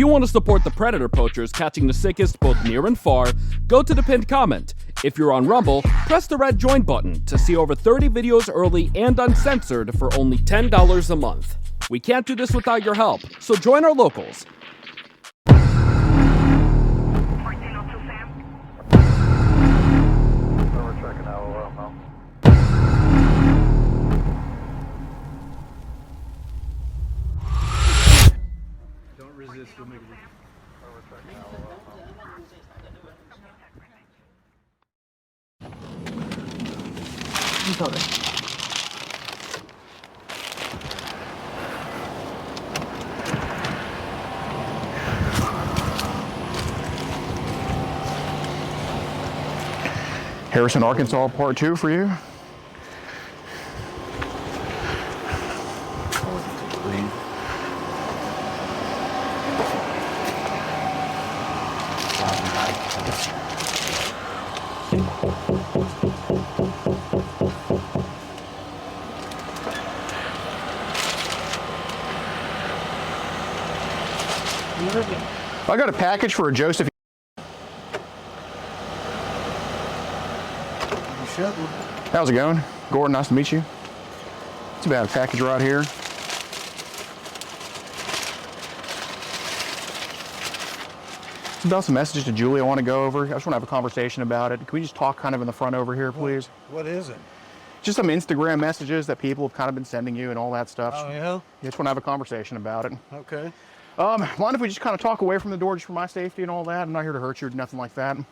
you want to support the predator poachers catching the sickest both near and far, go to the pinned comment. If you're on Rumble, press the red join button to see over 30 videos early and uncensored for only $10 a month. We can't do this without your help, so join our locals. Don't resist, we'll make it. Harrison, Arkansas, part 2 for you. I got a package for a Joseph. How's it going? Gordon, nice to meet you. It's about a package right here. It's about some messages to Julie I want to go over. I just want to have a conversation about it. Can we just talk kind of in the front over here, please? What is it? Just some Instagram messages that people have kind of been sending you and all that stuff. Oh, yeah? Just want to have a conversation about it. Okay. Mind if we just kind of talk away from the door just for my safety and all that? I'm not here to hurt you or nothing like that. Okay.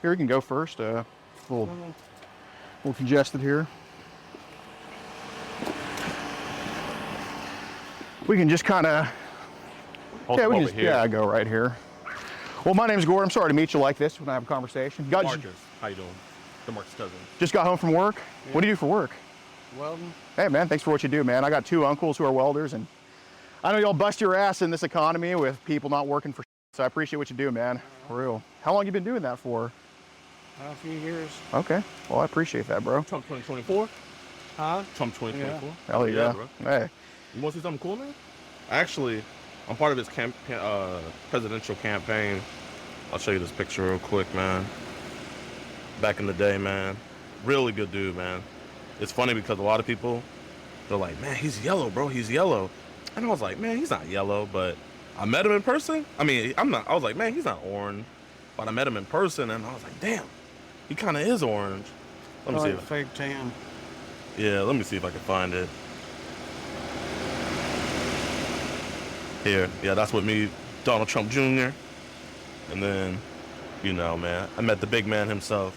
Here, you can go first. A little congested here. We can just kind of, yeah, we can just, yeah, go right here. Well, my name's Gordon. I'm sorry to meet you like this when I have a conversation. Marcus, how you doing? The Marcus cousin. Just got home from work? Yeah. What do you do for work? Welding. Hey, man, thanks for what you do, man. I got 2 uncles who are welders, and I know y'all bust your ass in this economy with people not working for so I appreciate what you do, man. For real. How long you been doing that for? A few years. Okay. Well, I appreciate that, bro. Trump 2024? Huh? Trump 2024? Yeah. Hell yeah. Bro. Hey. You want to see something cool, man? Actually, I'm part of his presidential campaign. I'll show you this picture real quick, man. Back in the day, man. Really good dude, man. It's funny because a lot of people, they're like, man, he's yellow, bro. He's yellow. And I was like, man, he's not yellow, but I met him in person. I mean, I was like, man, he's not orange. But I met him in person, and I was like, damn, he kind of is orange. Let me see. Fake tan. Yeah, let me see if I can find it. Here, yeah, that's with me, Donald Trump Jr. And then, you know, man, I met the big man himself,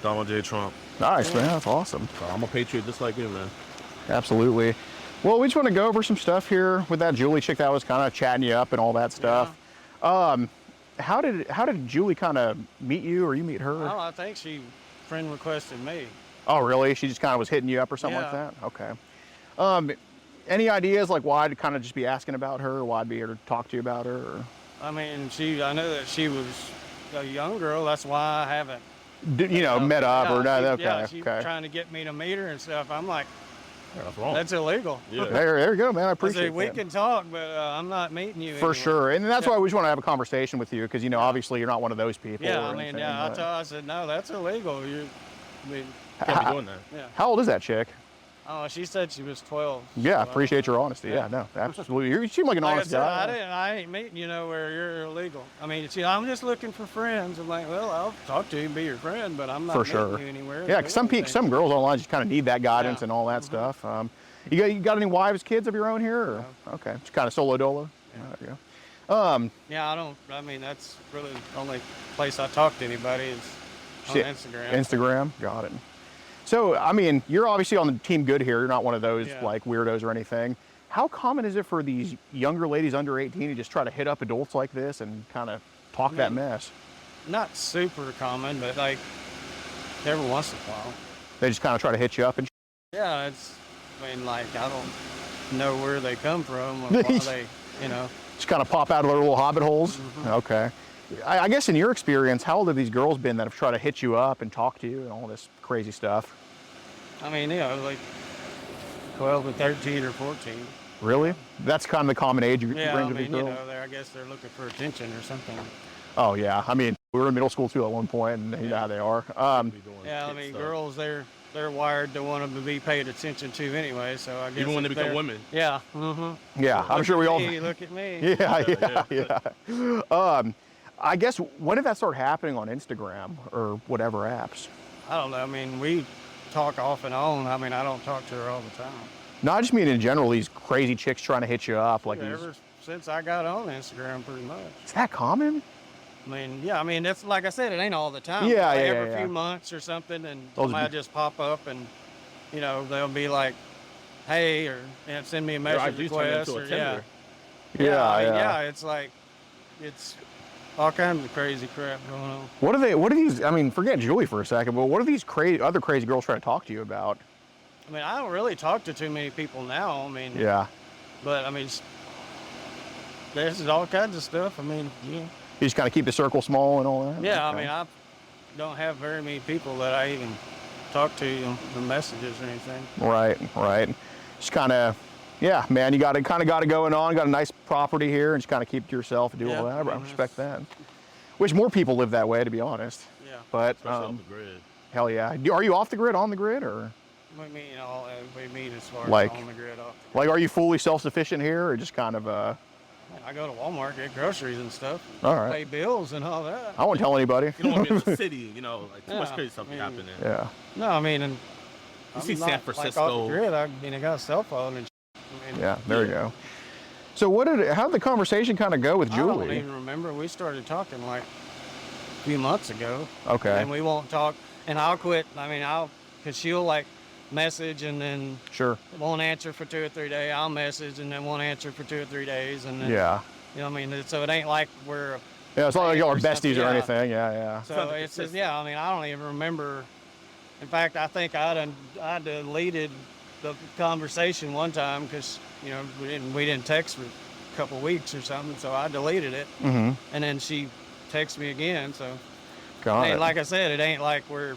Donald J. Trump. Nice, man. That's awesome. So I'm a patriot just like you, man. Absolutely. Well, we just want to go over some stuff here with that Julie chick that was kind of chatting you up and all that stuff. Yeah. How did Julie kind of meet you, or you meet her? Oh, I think she friend requested me. Oh, really? She just kind of was hitting you up or something like that? Okay. Any ideas like why I'd kind of just be asking about her, or why I'd be here to talk to you about her? Or? I mean, I know that she was a young girl. That's why I haven't. Met up or not? Okay. Yeah, she was trying to get me to meet her and stuff. I'm like, that's wrong. That's illegal. Yeah. There you go, man. I appreciate it. We can talk, but I'm not meeting you. For sure. And that's why we just want to have a conversation with you, because, obviously you're not one of those people. Yeah, I mean, I said, no, that's illegal. Can't be doing that. Yeah. How old is that chick? Oh, she said she was 12. Yeah, so appreciate your honesty. Yeah, no, absolutely. You seem like an honest guy. I ain't meeting you where you're illegal. I mean, I'm just looking for friends. I'm like, well, I'll talk to you and be your friend, but I'm not meeting you anywhere. Yeah, because some girls online just kind of need that guidance and all that stuff. You got any wives, kids of your own here? Or? No. Okay, just kind of solo dolo. Yeah. There you go. I mean, that's really the only place I talk to anybody is on Instagram. Instagram, got it. So, I mean, you're obviously on the team good here. You're not one of those like weirdos or anything. How common is it for these younger ladies under 18 to just try to hit up adults like this and kind of talk that mess? Not super common, but like every once in a while. They just kind of try to hit you up and yeah, I don't know where they come from or why they, Just kind of pop out of their little hobbit holes? Mm-hmm. Okay. I guess in your experience, how old have these girls been that have tried to hit you up and talk to you and all this crazy stuff? I mean, like 12 or 13 or 14. Really? That's kind of the common age range Yeah, I of these mean, girls? I guess they're looking for attention or something. Oh, yeah. I mean, we were in middle school, too, at one point, and you know how they are. Yeah, I mean, girls, they're wired to want them to be paid attention to anyway, so I guess even when they become women. Yeah. Yeah, I'm sure we all... Look at me. Yeah. I guess, when did that start happening on Instagram or whatever apps? I don't know. I mean, we talk off and on. I mean, I don't talk to her all the time. No, I just mean in general, these crazy chicks trying to hit you up. Like Ever since I got on Instagram, pretty much. Is that common? I mean, yeah, I mean, that's like I said, it ain't all the time. Yeah, like yeah, every yeah. few months or something, and Those somebody just pop up and, you know, they'll be like, hey, or send me a message request. Or, Yeah, I mean, yeah, it's like, it's all kinds of crazy crap going on. What are these, I mean, forget Julie for a second, but what are these other crazy girls trying to talk to you about? I mean, I don't really talk to too many people now. I mean, Yeah. But I mean, there's all kinds of stuff. I mean, yeah. You just kind of keep the circle small and all that? Yeah, Okay. I mean, I don't have very many people that I even talk to on the messages or anything. Right. Just kind of, yeah, man, you got it going on, got a nice property here, and just kind of keep it to yourself and do all that. I respect that. Wish more people lived that way, to be honest. Yeah. But, Especially off the grid. hell yeah. Are you off the grid, on the grid, or? We meet as far Like- as on the grid off. Like, are you fully self-sufficient here, or just kind of, I go to Walmart, get groceries and stuff. All right. Pay bills and all that. I won't tell anybody. You don't want to be in the city, you know, like too much Yeah, crazy stuff I mean, happening. Yeah. No, I mean, and You I'm see not, San like, Francisco. off the grid. I mean, I got a cell phone and I mean, Yeah, there you go. So how did the conversation kind of go with I don't Julie? even remember. We started talking like a few months ago. Okay. And we won't talk, and I'll quit. I mean, because she'll like message and then Sure. won't answer for 2 or 3 days. I'll message and then won't answer for 2 or 3 days. And then, Yeah. you know what I mean? So it ain't like we're, Yeah, it's not like y'all are or something, besties or yeah. anything. Yeah. so it's just, yeah, I mean, I don't even remember. In fact, I think I deleted the conversation one time because, you know, we didn't text for a couple weeks or something, so I deleted it. Mm-hmm. And then she texted me again, so. Got I mean, it. like I said, it ain't like we're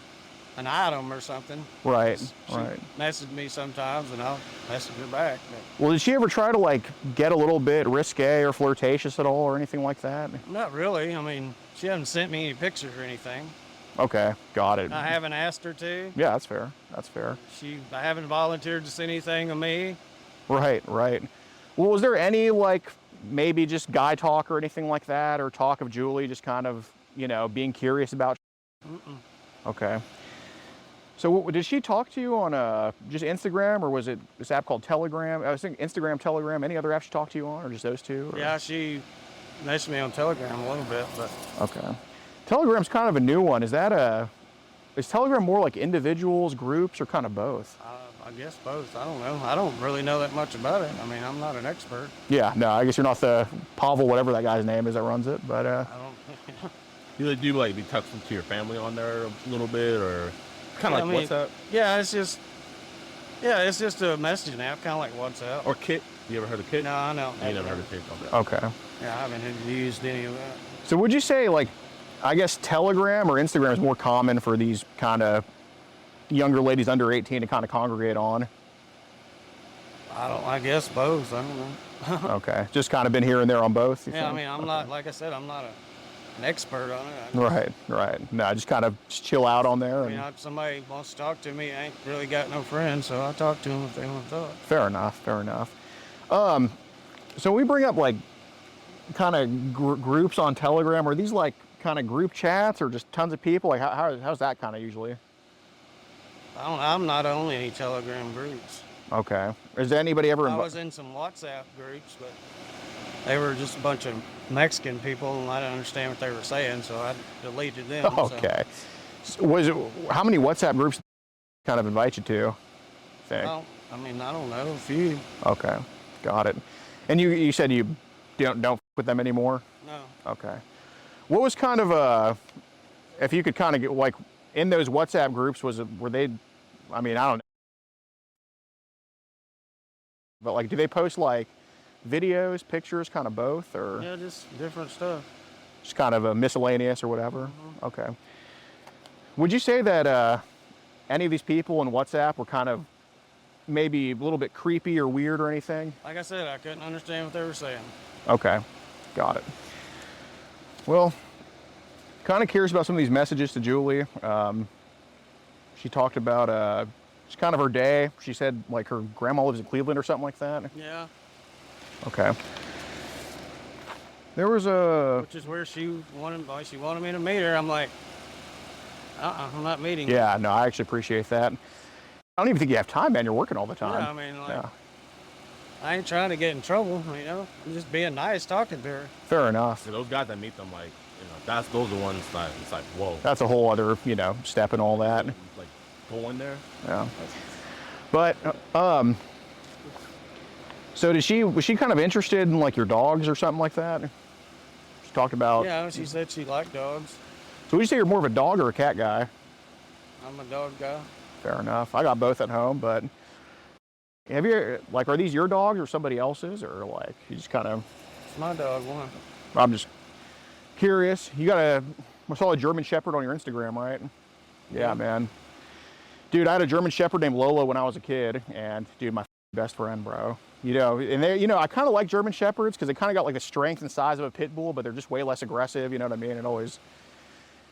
an item or something. Right. She Right. messaged me sometimes, and I'll message her back. But Well, did she ever try to like get a little bit risque or flirtatious at all or anything like that? not really. I mean, she hasn't sent me any pictures or anything. Okay, got it. I haven't asked her to. Yeah, that's fair. That's fair. I haven't volunteered to send anything to me. Right. Well, was there any like maybe just guy talk or anything like that, or talk of Julie just kind of, you know, being curious about? Mm-mm. Okay. So did she talk to you on just Instagram, or was it this app called Telegram? I was thinking Instagram, Telegram. Any other apps she talked to you on, or just those two? Or? Yeah, she messaged me on Telegram a little bit, but Okay. Telegram's kind of a new one. Is Telegram more like individuals, groups, or kind of both? I guess both. I don't know. I don't really know that much about it. I mean, I'm not an expert. Yeah, no, I guess you're not the Pavel, whatever that guy's name is that runs it, but I don't. You do like be texting to your family on there a little bit, or kind of like WhatsApp Yeah, it's just a messaging app, kind of like WhatsApp. or Kit. You ever heard of Kit? No, I know. You never heard of Kit? Okay. okay. Yeah, I haven't used any of that. So would you say, like, I guess Telegram or Instagram is more common for these kind of younger ladies under 18 to kind of congregate on? I guess both. I don't know. Okay, just kind of been here and there on both? you Yeah, I think? mean, I'm not, like I said, I'm not an expert on it. Right. No, just kind of chill out on there. I mean, if somebody wants to talk to me, I ain't really got no friends, so I'll talk to them if they want to talk. Fair enough. So we bring up like kind of groups on Telegram. Are these like kind of group chats or just tons of people? Like how's that kind of usually? I'm not on any Telegram groups. Okay. Is there anybody ever? I was in some WhatsApp groups, but they were just a bunch of Mexican people, and I didn't understand what they were saying, so I deleted them. Okay. So how many WhatsApp groups kind of invite you to? Think? Well, I mean, I don't know, a few. Okay, got it. And you said you don't with them anymore? No. Okay. What was kind of if you could kind of get like in those WhatsApp groups, were they? I mean, I don't know. But like, do they post like videos, pictures, kind of both, or Yeah, just different stuff. just kind of a miscellaneous or whatever? Okay. Would you say that any of these people in WhatsApp were kind of maybe a little bit creepy or weird or anything? Like I said, I couldn't understand what they were saying. Okay, got it. Well, kind of curious about some of these messages to Julie. She talked about it's kind of her day. She said like her grandma lives in Cleveland or something like that. Yeah. Okay. There was a... Which is where she wanted me to meet her. I'm like, I'm not meeting her. Yeah, no, I actually appreciate that. I don't even think you have time, man. You're working all the time. Yeah, I mean, like, yeah. I ain't trying to get in trouble, you know. I'm just being nice, talking to her. Fair enough. So those guys that meet them, like, those are the ones that it's like, whoa. That's a whole other, step and all that. Like, go in there. Yeah. But, so was she kind of interested in like your dogs or something like that? She talked about... Yeah, she said she liked dogs. So would you say you're more of a dog or a cat guy? I'm a dog guy. Fair enough. I got both at home, but have you, like, are these your dogs or somebody else's, or like you just kind of... It's my dog, one. I'm just curious. I saw a German Shepherd on your Instagram, right? Yeah, man. Dude, I had a German Shepherd named Lola when I was a kid, and dude, my best friend, bro. And they, I kind of like German Shepherds because they kind of got like the strength and size of a pit bull, but they're just way less aggressive. You know what I mean? It always,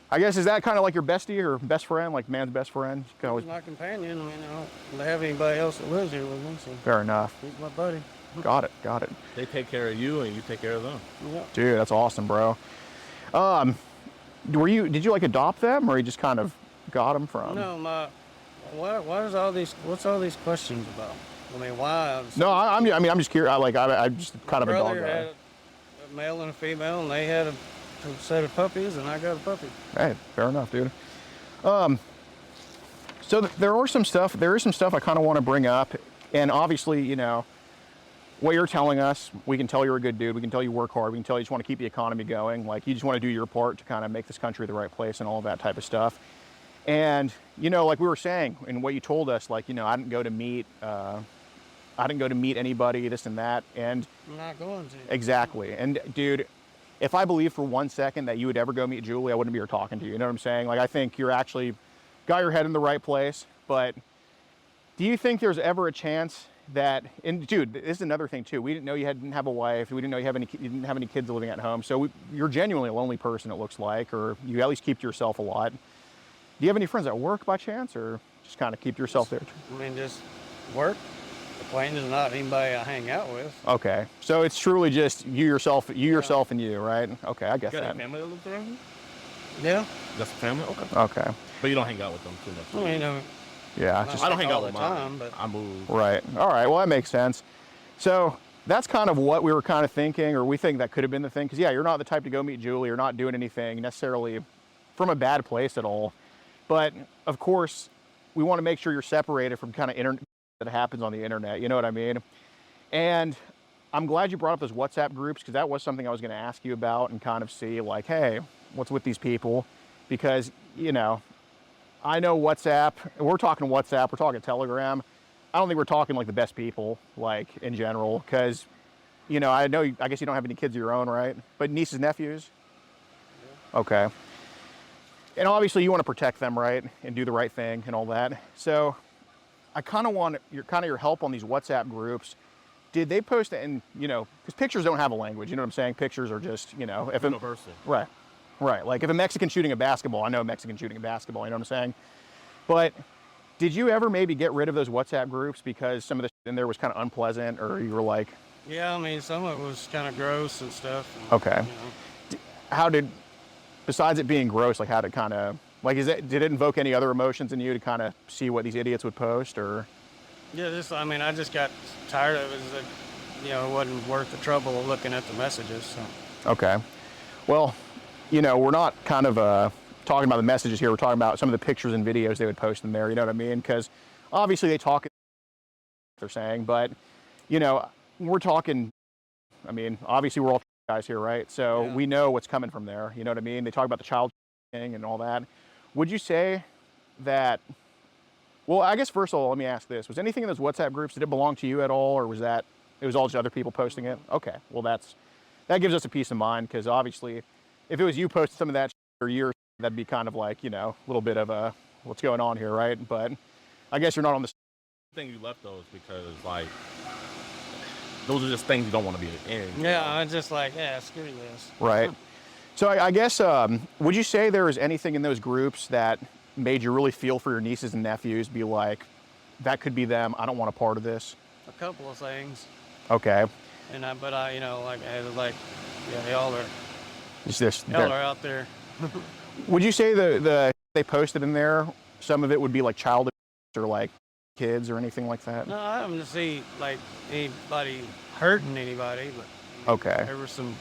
I guess, is that kind of like your bestie or best friend, like man's best friend? He's my companion. I mean, I don't have anybody else that lives here with me, so. Fair enough. He's my buddy. Got it. They take care of you and you take care of them. Yeah. Dude, that's awesome, bro. Did you like adopt them, or you just kind of got them from? No, what's all these questions about? I mean, why? No, I'm just curious. I'm just kind of a dog guy. guy. Had a male and a female, and they had a set of puppies, and I got a puppy. Hey, fair enough, dude. So there is some stuff I kind of want to bring up, and obviously, what you're telling us, we can tell you're a good dude. We can tell you work hard. We can tell you just want to keep the economy going. Like, you just want to do your part to kind of make this country the right place and all of that type of stuff. And, like we were saying, and what you told us, like, I didn't go to meet anybody, this and that. And I'm not going to. Exactly. And dude, if I believed for 1 second that you would ever go meet Julie, I wouldn't be here talking to you. You know what I'm saying? Like, I think you're actually got your head in the right place. But do you think there's ever a chance that, and dude, this is another thing too. We didn't know you didn't have a wife. We didn't know you didn't have any kids living at home. So you're genuinely a lonely person, it looks like, or you at least keep to yourself a lot. Do you have any friends at work by chance, or just kind of keep yourself there? I mean, just work. Acquaintances, not anybody I hang out with. Okay, so it's truly just you yourself, and you, right? Okay, I guess You got that. a family that lives around here? Yeah. That's a family? Okay. Okay. But you don't hang out with them too much. I mean, Yeah. Not I don't hang all out with the mine. time, but I move. Right. All right. Well, that makes sense. So that's kind of what we were kind of thinking, or we think that could have been the thing. Because, yeah, you're not the type to go meet Julie. You're not doing anything necessarily from a bad place at all. But, of course, we want to make sure you're separated from kind of internet that happens on the internet. You know what I mean? And I'm glad you brought up those WhatsApp groups, because that was something I was going to ask you about and kind of see, like, hey, what's with these people? Because, I know WhatsApp, we're talking WhatsApp, we're talking Telegram. I don't think we're talking like the best people, like in general, because, I guess you don't have any kids of your own, right? But nieces, nephews? Yeah. Okay. And obviously you want to protect them, right? And do the right thing and all that. So I kind of want your help on these WhatsApp groups. Did they post it in, because pictures don't have a language, you know what I'm saying? Pictures are just, if Universal. Right. Right, like if a Mexican shooting a basketball, I know a Mexican shooting a basketball, you know what I'm saying? But did you ever maybe get rid of those WhatsApp groups because some of the shit in there was kind of unpleasant, or you were like... Yeah, I mean, some of it was kind of gross and stuff. And, okay. How did, besides it being gross, like how did it kind of, like did it invoke any other emotions in you to kind of see what these idiots would post, or? Yeah, I just got tired of it. It wasn't worth the trouble of looking at the messages, so. Okay. Well, we're not kind of talking about the messages here. We're talking about some of the pictures and videos they would post in there. You know what I mean? Because obviously they talk, they're saying, but, we're talking, I mean, obviously we're all guys here, right? So yeah. We know what's coming from there. You know what I mean? They talk about the child thing and all that. Would you say that, well, I guess first of all, let me ask this. Was anything in those WhatsApp groups, did it belong to you at all? Or was it was all just other people posting it? Okay, well that gives us a peace of mind, because obviously if it was you posting some of that or yours, that'd be kind of like, a little bit of a, what's going on here, right? But I guess you're not on the thing you left those because like those are just things you don't want to be in. Yeah, I'm just like, yeah, screw this. Right. So I guess, would you say there was anything in those groups that made you really feel for your nieces and nephews, be like, that could be them, I don't want a part of this? A couple of things. Okay. And but I, you know, like, I was like, yeah, y'all are out there. Would you say the they posted in there, some of it would be like child abuse or like kids or anything like that? No, I haven't see like anybody hurting anybody, but Okay. there was some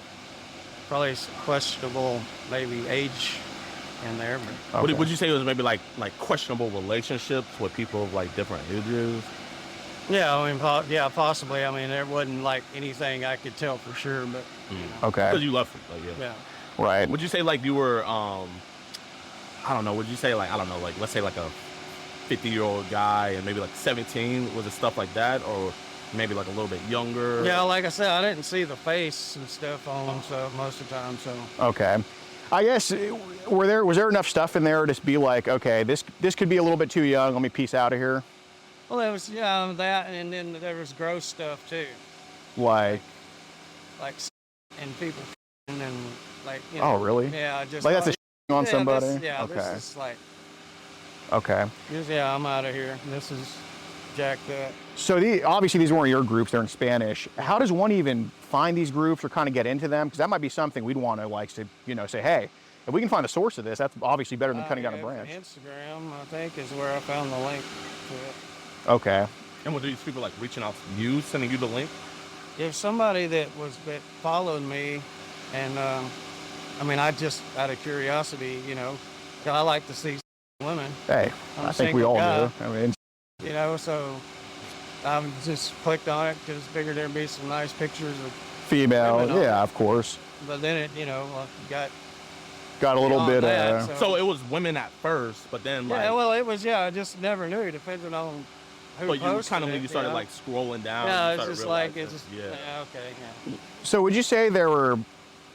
probably questionable maybe age in there. But Okay. Would you say it was maybe like questionable relationships with people of like different ages? yeah, I mean, yeah, possibly. I mean, there wasn't like anything I could tell for sure, but Okay. Because you left it, like, yeah. yeah. Right. Would you say like you were, I don't know, would you say like, I don't know, like let's say like a 50-year-old guy and maybe like 17, was it stuff like that? Or maybe like a little bit younger? Yeah, like I said, I didn't see the face and stuff on them, so most of the time, so. Okay. I guess, was there enough stuff in there to be like, okay, this could be a little bit too young, let me peace out of here? Well, there was, yeah, that, and then there was gross stuff too. Like, And people and like, you know. oh, really? Yeah, just. Like that's a on yeah, somebody? Okay. This Okay. is like, Okay. yeah, I'm out of here. This is jacked up. So obviously these weren't your groups, they're in Spanish. How does one even find these groups or kind of get into them? Because that might be something we'd want to like to, you know, say, hey, if we can find a source of this, that's obviously better than cutting down a branch. Instagram, I think, is where I found the link to it. Okay. And were these people like reaching out to you, sending you the link? If somebody that followed me, and I mean, I just out of curiosity, you know, 'cause I like to see women. Hey, I'm I a think we single all guy. do. I mean, You know, so I just clicked on it because figured there'd be some nice pictures of. female, Women on yeah, it. of course. But then it, you know, got. Got a little beyond bit that, So it was women at first, but then like, Yeah, well, it was. Yeah, I just never knew, depending on who but you posted kind of it, when you started know? like scrolling down. Yeah, you it's started just like realizing, yeah. okay, yeah. So would you say there were,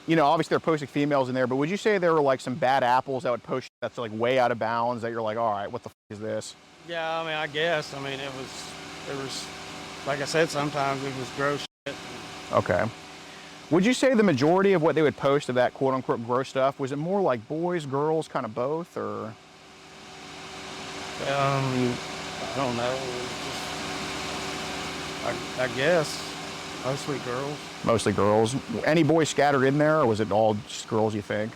you know, obviously they're posting females in there, but would you say there were like some bad apples that would post that's like way out of bounds that you're like, all right, what the is this? Yeah, I mean, I guess. I mean, there was, like I said, sometimes it was gross shit. Okay. Would you say the majority of what they would post of that quote unquote gross stuff, was it more like boys, girls, kind of both, or? I don't know. It was just, I guess, mostly girls. Mostly girls. Any boys scattered in there, or was it all just girls, you think?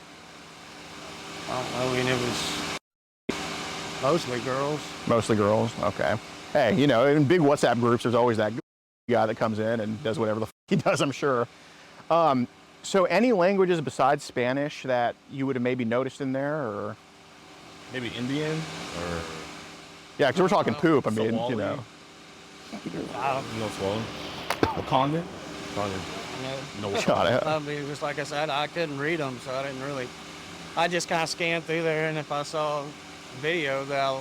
I don't know. I mean, it was mostly girls. Mostly girls, okay. Hey, you know, in big WhatsApp groups, there's always that guy that comes in and does whatever the he does, I'm sure. So any languages besides Spanish that you would have maybe noticed in there, or? Maybe Indian or Yeah, because we're talking poop, I mean, Somali. you know. No swollen. Wakandan? No. Got it. I mean, it was like I said, I couldn't read them, so I didn't really. I just kind of scanned through there, and if I saw a video that I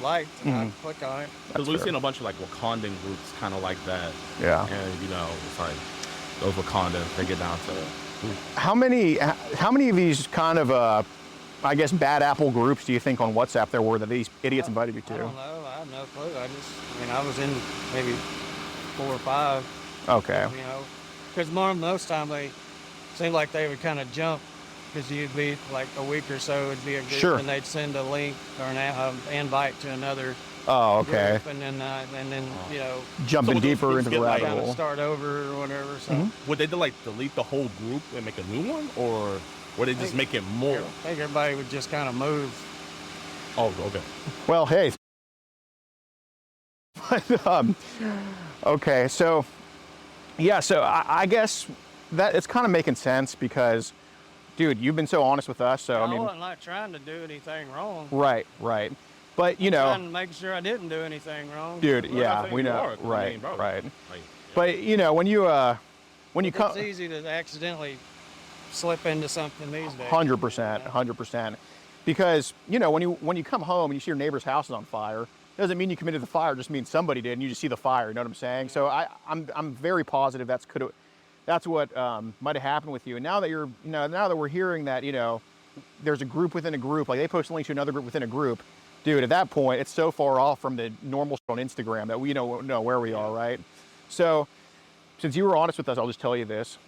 liked, I'd click on it. Because we've seen a bunch of like Wakandan groups kind of like that. Yeah. And you know, it's like those Wakandans, they get down to it. How many of these kind of, I guess, bad apple groups do you think on WhatsApp there were that these idiots invited you I to? don't know. I have no clue. I was in maybe 4 or 5. Okay. You know, because most time they seemed like they would kind of jump, because you'd be like a week or so, it'd be a group, Sure. and they'd send a link or an invite to another Oh, okay. group, and then you know, Jumping So would those deeper groups into the get, like, rabbit kind of hole. start over or whatever. So Would they like delete the whole group and make a new one, or would they just make it more? I think everybody would just kind of move. Oh, okay. Well, hey. Okay, so, yeah, so I guess that it's kind of making sense because, dude, you've been so honest with us, so I mean. wasn't like trying to do anything wrong. Right. But, you know. Trying to make sure I didn't do anything wrong. Dude, Well, I yeah, think we you know. are, 'cause I Right, mean, bro, right. Like, yeah. But, you know, when you It's come. easy to accidentally slip into something these days. 100%, 100%. Because, you know, when you come home and you see your neighbor's house is on fire, doesn't mean you committed the fire, just means somebody did and you just see the fire, you know what I'm saying? So I'm very positive that's what might have happened with you. And now that we're hearing that, you know, there's a group within a group, like they post a link to another group within a group, dude, at that point, it's so far off from the normal on Instagram that we don't know where we are, right? So, since you were honest with us, I'll just tell you this.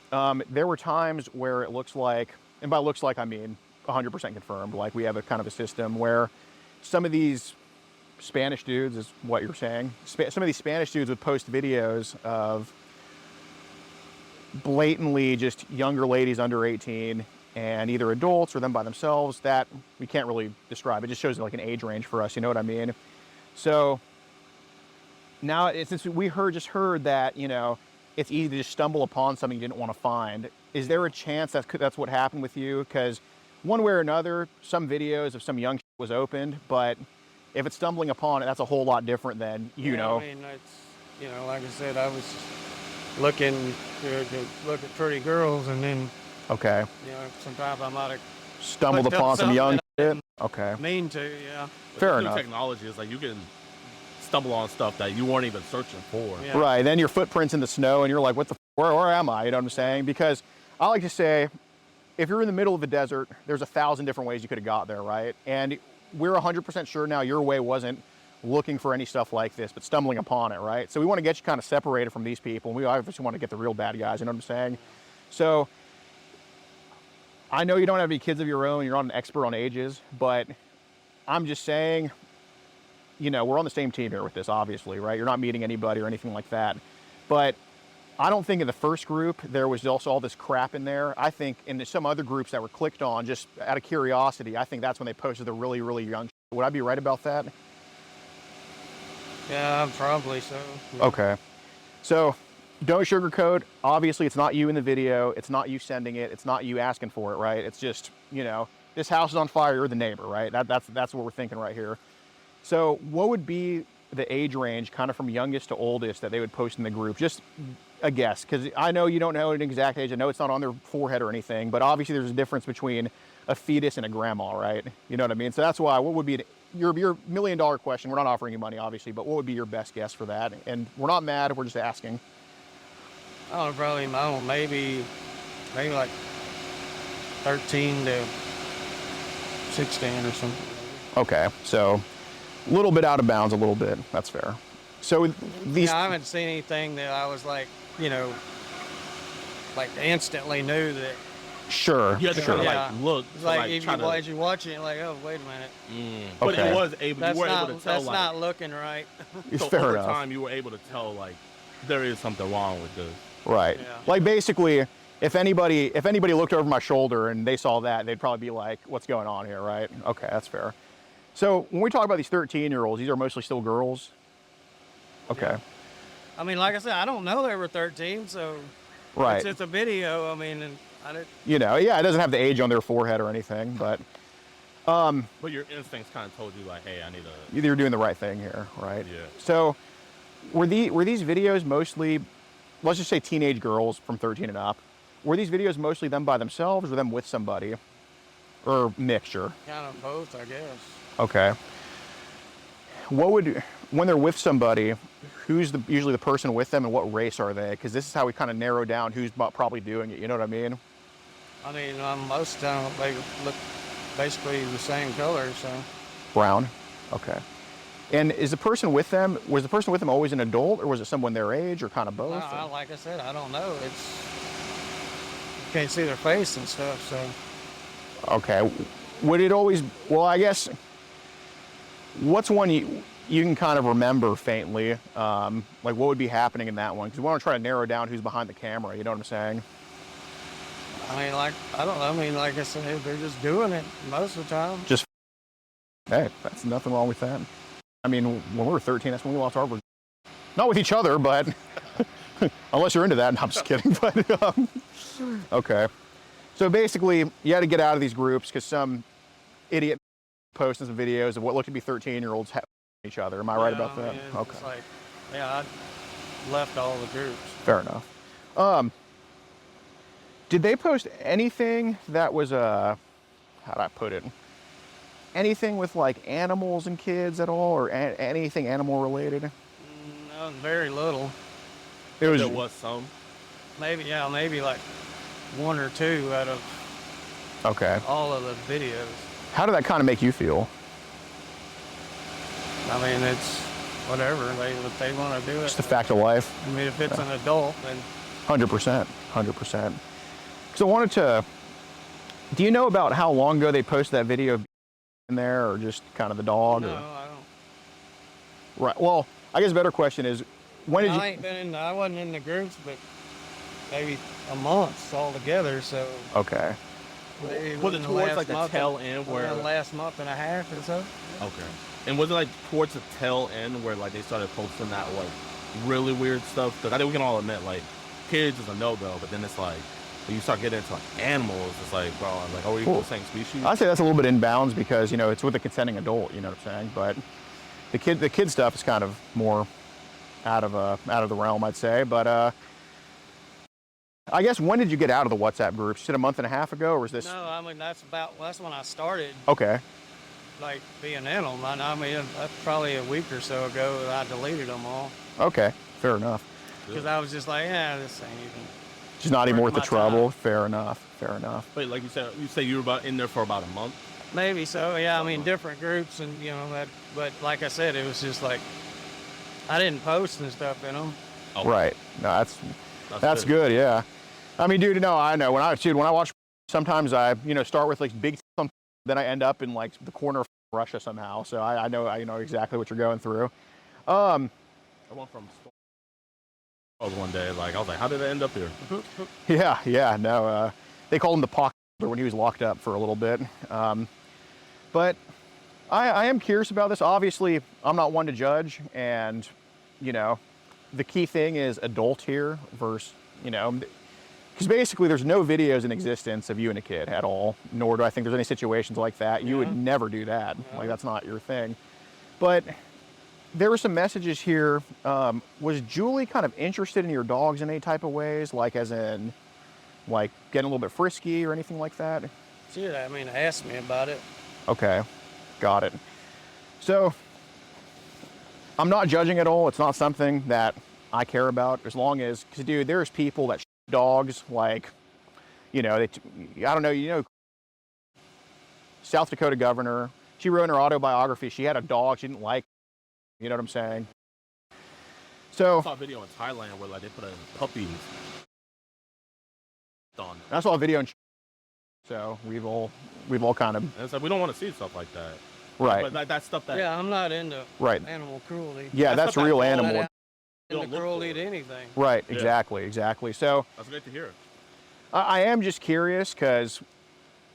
There were times where it looks like, and by looks like I mean 100% confirmed, like we have a kind of a system where some of these Spanish dudes, is what you're saying, some of these Spanish dudes would post videos of blatantly just younger ladies under 18 and either adults or them by themselves. That we can't really describe. It just shows like an age range for us, you know what I mean? So now, since we just heard that, you know, it's easy to just stumble upon something you didn't want to find, is there a chance that's what happened with you? Because one way or another, some videos of some young was opened, but if it's stumbling upon it, that's a whole lot different than, you know. I mean, it's, you know, like I said, I was looking to look at pretty girls, and then, okay, you know, sometimes I might have stumbled upon some young shit. Okay. Mean to, yeah. Fair enough. Technology is like you can stumble on stuff that you weren't even searching for. Yeah. Right. Then your footprints in the snow, and you're like, what the? Where am I? You know what I'm saying? Because I like to say, if you're in the middle of the desert, there's 1,000 different ways you could have got there, right? And we're 100% sure now your way wasn't looking for any stuff like this, but stumbling upon it, right? So we want to get you kind of separated from these people, and we obviously want to get the real bad guys, you know what I'm saying? So I know you don't have any kids of your own, you're not an expert on ages, but I'm just saying, you know, we're on the same team here with this, obviously, right? You're not meeting anybody or anything like that. But I don't think in the first group there was also all this crap in there. I think in some other groups that were clicked on just out of curiosity, I think that's when they posted the really, really young. Would I be right about that? Yeah, probably so. Yeah. Okay. So don't sugarcoat. Obviously, it's not you in the video. It's not you sending it. It's not you asking for it, right? It's just, you know, this house is on fire. You're the neighbor, right? That's what we're thinking right here. So what would be the age range kind of from youngest to oldest that they would post in the group? Just a guess, because I know you don't know an exact age. I know it's not on their forehead or anything, but obviously there's a difference between a fetus and a grandma, right? You know what I mean? So that's why, what would be your $1 million question? We're not offering you money, obviously, but what would be your best guess for that? And we're not mad, we're just asking. I don't know, probably, I don't know, maybe like 13 to 16 or something. Okay, so a little bit out of bounds, a little bit. That's fair. So these, Yeah, I haven't seen anything that I was like, you know, like instantly knew that. sure, You had to sure. kind of Yeah. like look. It's to, like, like if try you, as you watch it, like, oh, wait a minute. But Okay. it was able. That's You were not, able to tell. that's Like, not looking right. It's so fair over enough. time, you were able to tell like there is something wrong with this. Right. Yeah. Like basically, if anybody looked over my shoulder and they saw that, they'd probably be like, what's going on here, right? Okay, that's fair. So when we talk about these 13-year-olds, these are mostly still girls? Okay. Yeah. I mean, like I said, I don't know they were 13, so Right. it's a video. I mean, and I didn't. You know, yeah, it doesn't have the age on their forehead or anything, but But your instincts kind of told you like, hey, I need to. you're doing the right thing here, right? Yeah. So were these videos mostly, let's just say teenage girls from 13 and up, were these videos mostly them by themselves or them with somebody? Or mixture? Kind of both, I guess. Okay. When they're with somebody, who's usually the person with them and what race are they? Because this is how we kind of narrow down who's probably doing it, you know what I mean? I mean, most of the time they look basically the same color, so. Brown? Okay. And was the person with them always an adult, or was it someone their age, or kind of both? No, like I said, I don't know. You can't see their face and stuff, so. Okay. Would it always, well, I guess, what's one you can kind of remember faintly? Like what would be happening in that one? Because we want to try to narrow down who's behind the camera, you know what I'm saying? I mean, like, I don't know. I mean, like I said, they're just doing it most of the time. Just, hey, that's nothing wrong with that. I mean, when we were 13, that's when we lost our virginity. Not with each other, but unless you're into that. No, I'm just kidding. But okay. So basically, you had to get out of these groups because some idiot posting some videos of what looked to be 13-year-olds each other. Am I right about that? Yeah, Okay. it's like, yeah, I left all the groups. Fair enough. Did they post anything that was how'd I put it? Anything with like animals and kids at all, or anything animal related? No, very little. It was. There was some. Maybe like one or two out of Okay. all of the videos. How did that kind of make you feel? I mean, it's whatever. If they want to do it. Just a fact of life. I mean, if it's an adult, then 100%, 100%. Because I wanted to, do you know about how long ago they posted that video in there, or just kind of the dog? no, or? I don't. Right, well, I guess a better question is, when did you? I wasn't in the groups, but maybe a month altogether. So Okay. Was it towards like the tail end where the last month and a half or so? Okay. And was it like towards the tail end where like they started posting that like really weird stuff? Because I think we can all admit like kids is a no-go, but then it's like when you start getting into like animals, it's like, bro, like, are we the same species? I'd say that's a little bit in bounds because, you know, it's with a consenting adult, you know what I'm saying? But the kid stuff is kind of more out of the realm, I'd say. But I guess, when did you get out of the WhatsApp groups? You said a month and a half ago, or was this? No, I mean that's when I started. Okay. Like being in them. I mean that's probably a week or so ago that I deleted them all. Okay, fair enough. Because I was just like, yeah, this ain't even. Just not even worth the my trouble. time. Fair enough. Fair enough. But like you say you were in there for about a month. Maybe so. Yeah, I mean different groups and you know that. But like I said, it was just like I didn't post and stuff in them. Okay. Right. No, that's good. Yeah. I mean, dude, no, I know when I watch, sometimes I, you know, start with like big, then I end up in like the corner of Russia somehow. So I know exactly what you're going through. I went from one day, like I was like, how did I end up here? Yeah, no, they called him the pocket when he was locked up for a little bit. But I am curious about this. Obviously, I'm not one to judge, and you know, the key thing is adult here versus, you know, because basically there's no videos in existence of you and a kid at all, nor do I think there's any situations like that. You would never do that. Like, that's not your thing. But there were some messages here. Was Julie kind of interested in your dogs in any type of ways? Like, as in, like, getting a little bit frisky or anything like that? She, I mean, asked me about it. Okay, got it. So, I'm not judging at all. It's not something that I care about, as long as, because, dude, there's people that dogs, like, you know, I don't know, you know, South Dakota governor, she wrote in her autobiography, she had a dog she didn't like, you know what I'm saying? So I saw a video in Thailand where like they put a puppy on. I saw a video in, so we've all kind of, And it's like we don't want to see stuff like that. right. But that's stuff that Yeah, I'm not into Right. animal cruelty. Yeah, that's real I'm animal. not You into don't look cruelty for to it. anything. Right, Yeah. exactly. So that's great to hear. I am just curious because,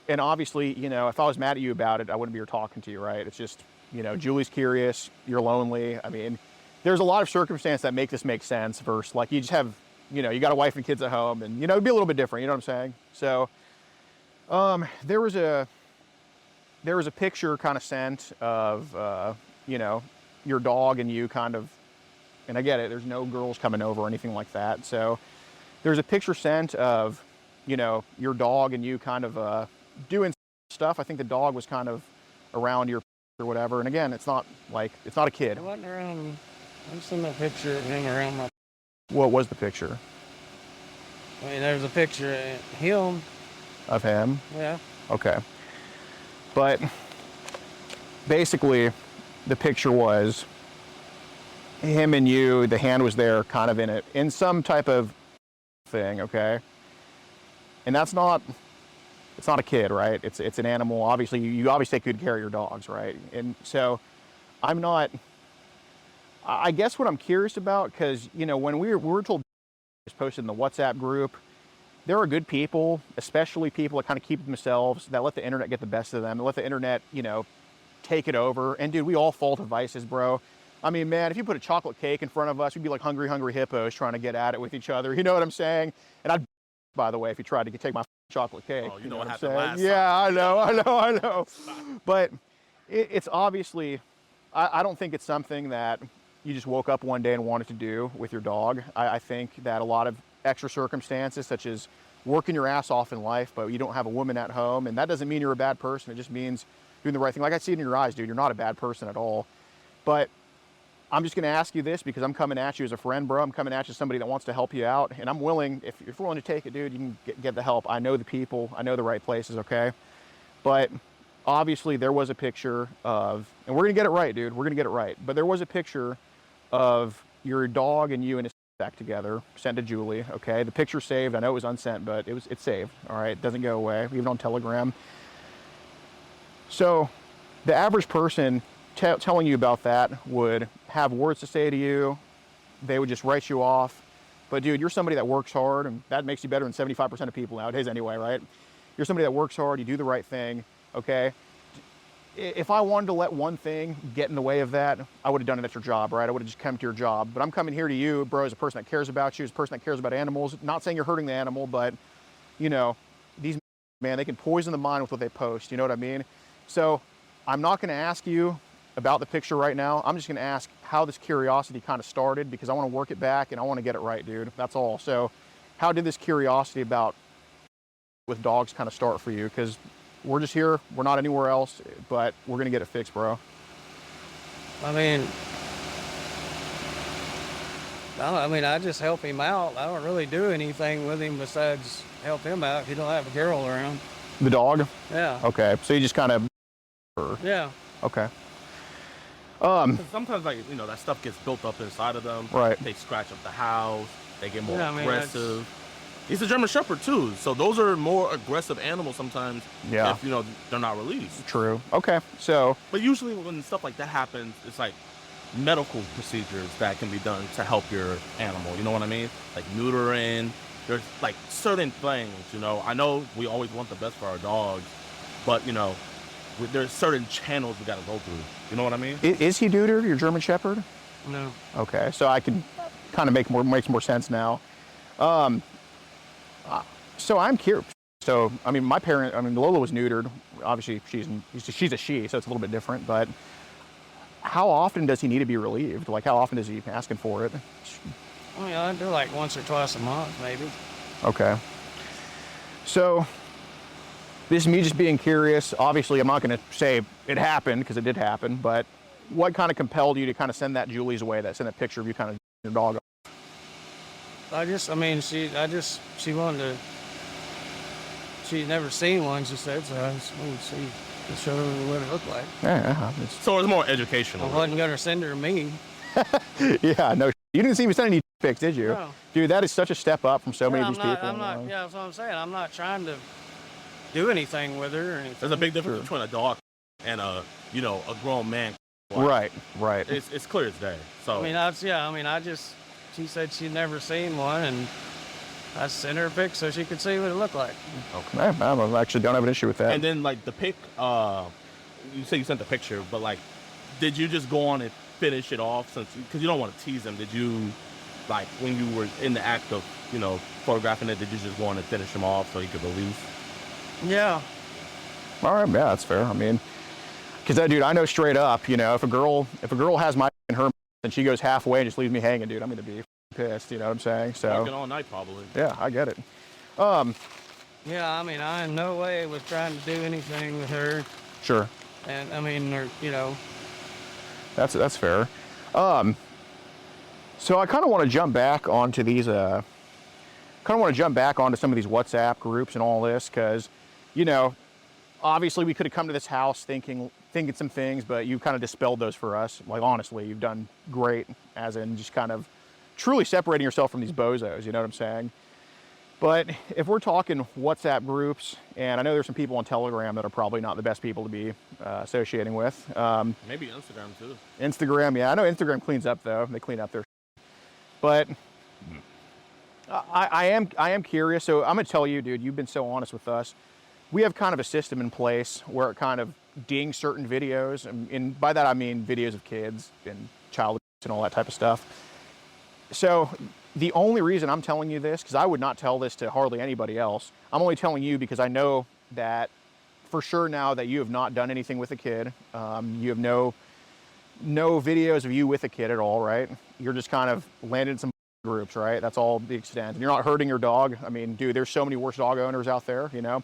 and obviously, you know, if I was mad at you about it, I wouldn't be here talking to you, right? It's just, you know, Julie's curious, you're lonely. I mean, there's a lot of circumstances that make this make sense versus like you just have, you know, you got a wife and kids at home, and, you know, it'd be a little bit different, you know what I'm saying? So there was a picture kind of sent of, you know, your dog and you kind of, and I get it, there's no girls coming over or anything like that. So there's a picture sent of, you know, your dog and you kind of doing stuff. I think the dog was kind of around your or whatever. And again, it's not a kid. It wasn't around. I seen a picture of him around my. What was the picture I mean, there's a picture of him. of him? Yeah. Okay. But basically, the picture was him and you, the hand was there kind of in some type of thing, okay? And it's not a kid, right? It's an animal. Obviously, you obviously take good care of your dogs, right? And so I guess what I'm curious about, because, you know, when we were told it was posted in the WhatsApp group, there are good people, especially people that kind of keep themselves, that let the internet get the best of them, and let the internet, you know, take it over. And dude, we all fall to vices, bro. I mean, man, if you put a chocolate cake in front of us, we'd be like hungry hippos trying to get at it with each other. You know what I'm saying? And I'd, by the way, if you tried to take my chocolate cake. Oh, you know what I'm happened saying? last Yeah, I know. But it's obviously, I don't think it's something that you just woke up one day and wanted to do with your dog. I think that a lot of extra circumstances, such as working your ass off in life, but you don't have a woman at home, and that doesn't mean you're a bad person. It just means doing the right thing. Like, I see it in your eyes, dude. You're not a bad person at all. But I'm just going to ask you this because I'm coming at you as a friend, bro. I'm coming at you as somebody that wants to help you out, and I'm willing, if you're willing to take it, dude, you can get the help. I know the people. I know the right places, okay? But obviously there was a picture of, and we're gonna get it right, dude. We're gonna get it right. But there was a picture of your dog and you and his back together, sent to Julie. Okay, the picture saved. I know it was unsent, but it's saved. All right, it doesn't go away, even on Telegram. So, the average person telling you about that would have words to say to you. They would just write you off. But dude, you're somebody that works hard, and that makes you better than 75% of people nowadays anyway, right? You're somebody that works hard, you do the right thing, okay? If I wanted to let one thing get in the way of that, I would have done it at your job, right? I would have just come to your job. But I'm coming here to you, bro, as a person that cares about you, as a person that cares about animals. Not saying you're hurting the animal, but, you know, these, man, they can poison the mind with what they post, you know what I mean? So I'm not gonna ask you about the picture right now. I'm just gonna ask how this curiosity kind of started, because I wanna work it back and I wanna get it right, dude. That's all. So how did this curiosity about with dogs kind of start for you? Because we're just here, we're not anywhere else, but we're gonna get it fixed, bro. I mean, I just help him out. I don't really do anything with him besides help him out. He don't have a girl around. The dog? Yeah. Okay, so you just kind of... Yeah. Okay. Sometimes, like, you know, that stuff gets built up inside of them. Right. They scratch up the house. They get more Yeah, I mean, aggressive. He's a German Shepherd too, so those are more aggressive animals sometimes. Yeah. If, you know, they're not released. True. Okay, so... But usually when stuff like that happens, it's like medical procedures that can be done to help your animal. You know what I mean? Like neutering. There's like certain things, you know. I know we always want the best for our dogs, but, you know, there's certain channels we got to go through. You know what I mean? Is he neutered, your German Shepherd? No. Okay, so I can kind of makes more sense now. So I'm curious. So, I mean, Lola was neutered. Obviously, she's a she, so it's a little bit different. But how often does he need to be relieved? Like, how often is he asking for it? I mean, I do like once or twice a month, maybe. Okay. So, this is me just being curious. Obviously, I'm not going to say it happened, because it did happen. But what kind of compelled you to kind of send that Julie's away, send that picture of you kind of your dog? She wanted to. She'd never seen one, she said, so I just wanted to see, to show her what it looked like. Yeah. So it's more educational. I wasn't going to send her me. Yeah, no, you didn't see me send any pics, did you? No. Dude, that is such a step up from so many of these people. Yeah, that's what I'm saying. I'm not trying to do anything with her or anything. There's a big difference between a dog and a grown man. Right. It's clear as day. So she said she'd never seen one, and I sent her a pic so she could see what it looked like. Okay. I actually don't have an issue with that. And then, like, the pic, you say you sent the picture, but, like, did you just go on and finish it off? Because you don't want to tease him. Did you, like, when you were in the act of, you know, photographing it, did you just go on and finish him off so he could release? Yeah. All right, yeah, that's fair. I mean, because dude, I know straight up, you know, if a girl has my in her and she goes halfway and just leaves me hanging, dude, I'm gonna be pissed. You know what I'm saying? So. Working all night, probably. Yeah, I get it. Yeah, I mean, I in no way was trying to do anything with her. Sure. And I mean, you know. That's fair. So I kind of want to jump back onto these. Some of these WhatsApp groups and all this, because, you know, obviously we could have come to this house thinking some things, but you kind of dispelled those for us. Like, honestly, you've done great, as in just kind of truly separating yourself from these bozos. You know what I'm saying? But if we're talking WhatsApp groups, and I know there's some people on Telegram that are probably not the best people to be associating with. Maybe Instagram too. Instagram, yeah. I know Instagram cleans up, though. They clean up their but I am curious. So I'm going to tell you, dude, you've been so honest with us. We have kind of a system in place where it kind of dings certain videos. And by that, I mean videos of kids and child abuse and all that type of stuff. So the only reason I'm telling you this, because I would not tell this to hardly anybody else. I'm only telling you because I know that for sure now that you have not done anything with a kid. You have no videos of you with a kid at all, right? You're just kind of landed in some groups, right? That's all the extent. And you're not hurting your dog. I mean, dude, there's so many worse dog owners out there, you know?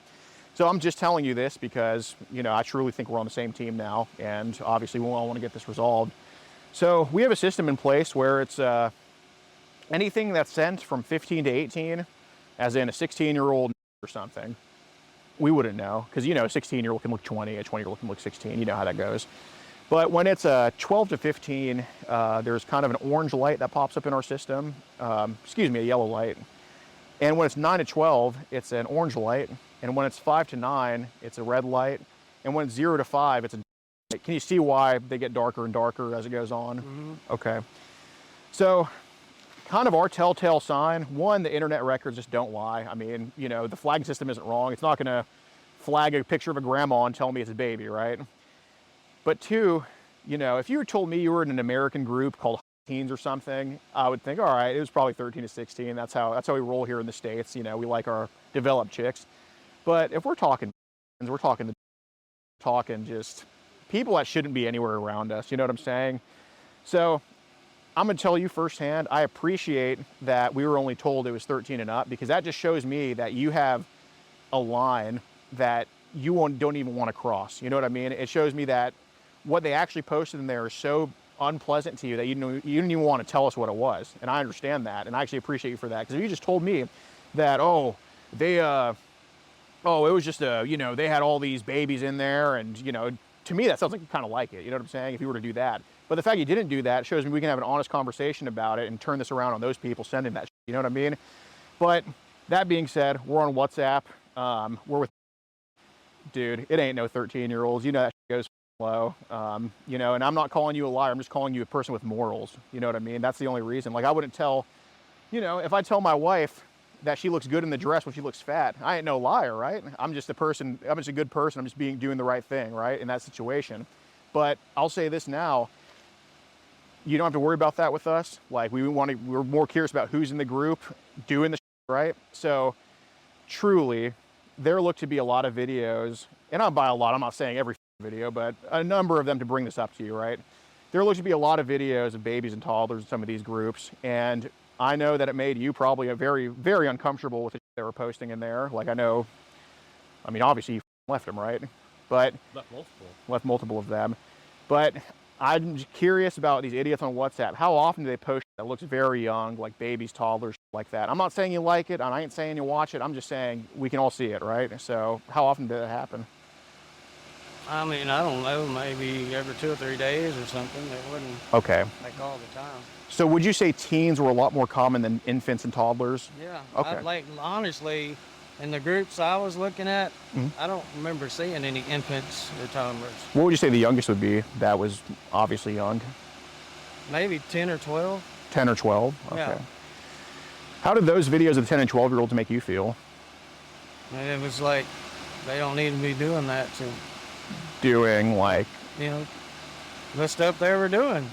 So I'm just telling you this because, you know, I truly think we're on the same team now, and obviously we all want to get this resolved. So we have a system in place where it's anything that's sent from 15 to 18, as in a 16-year-old or something, we wouldn't know because, you know, a 16-year-old can look 20, a 20-year-old can look 16. You know how that goes. But when it's a 12 to 15, there's kind of an orange light that pops up in our system. Excuse me, a yellow light. And when it's 9 to 12, it's an orange light. And when it's 5 to 9, it's a red light. And when it's 0 to 5, it's a light. Can you see why they get darker and darker as it goes on? Mm-hmm. Okay. So kind of our telltale sign, one, the internet records just don't lie. I mean, you know, the flag system isn't wrong. It's not going to flag a picture of a grandma and tell me it's a baby, right? But two, you know, if you were told me you were in an American group called teens or something, I would think, all right, it was probably 13 to 16. That's how we roll here in the States. You know, we like our developed chicks. But if we're talking just people that shouldn't be anywhere around us, you know what I'm saying? So I'm gonna tell you firsthand, I appreciate that we were only told it was 13 and up, because that just shows me that you have a line that you don't even want to cross. You know what I mean? It shows me that what they actually posted in there is so unpleasant to you that you didn't even want to tell us what it was. And I understand that, and I actually appreciate you for that. Because if you just told me that, it was just you know, they had all these babies in there, and, you know, to me that sounds like you kind of like it. You know what I'm saying? If you were to do that. But the fact you didn't do that shows me we can have an honest conversation about it and turn this around on those people sending that shit, you know what I mean? But that being said, we're on WhatsApp. We're with, dude, it ain't no 13-year-olds. You know that shit goes low. You know, and I'm not calling you a liar. I'm just calling you a person with morals. You know what I mean? That's the only reason. Like, I wouldn't tell, you know, if I tell my wife that she looks good in the dress when she looks fat, I ain't no liar, right? I'm just a person. I'm just a good person. I'm just doing the right thing, right, in that situation. But I'll say this now. You don't have to worry about that with us. Like, we're more curious about who's in the group doing the shit, right? So truly, there look to be a lot of videos, and by a lot, I'm not saying every video, but a number of them to bring this up to you, right? There look to be a lot of videos of babies and toddlers in some of these groups, and I know that it made you probably a very, very uncomfortable with the shit they were posting in there. Like, I mean, obviously you left them, right? But left multiple of them. But I'm curious about these idiots on WhatsApp. How often do they post that looks very young, like babies, toddlers, like that? I'm not saying you like it, and I ain't saying you watch it. I'm just saying we can all see it, right? So how often did it happen? I mean, I don't know, maybe every 2 or 3 days or something. It wouldn't Okay. like all the time. So would you say teens were a lot more common than infants and toddlers? Yeah. Okay. Like, honestly, in the groups I was looking at, I don't remember seeing any infants or toddlers. What would you say the youngest would be that was obviously young? Maybe 10 or 12. 10 or 12? Okay. Yeah. How did those videos of 10 and 12-year-olds make you feel? And it was like, they don't need to be doing that to, Doing, like... you know, the stuff they were doing.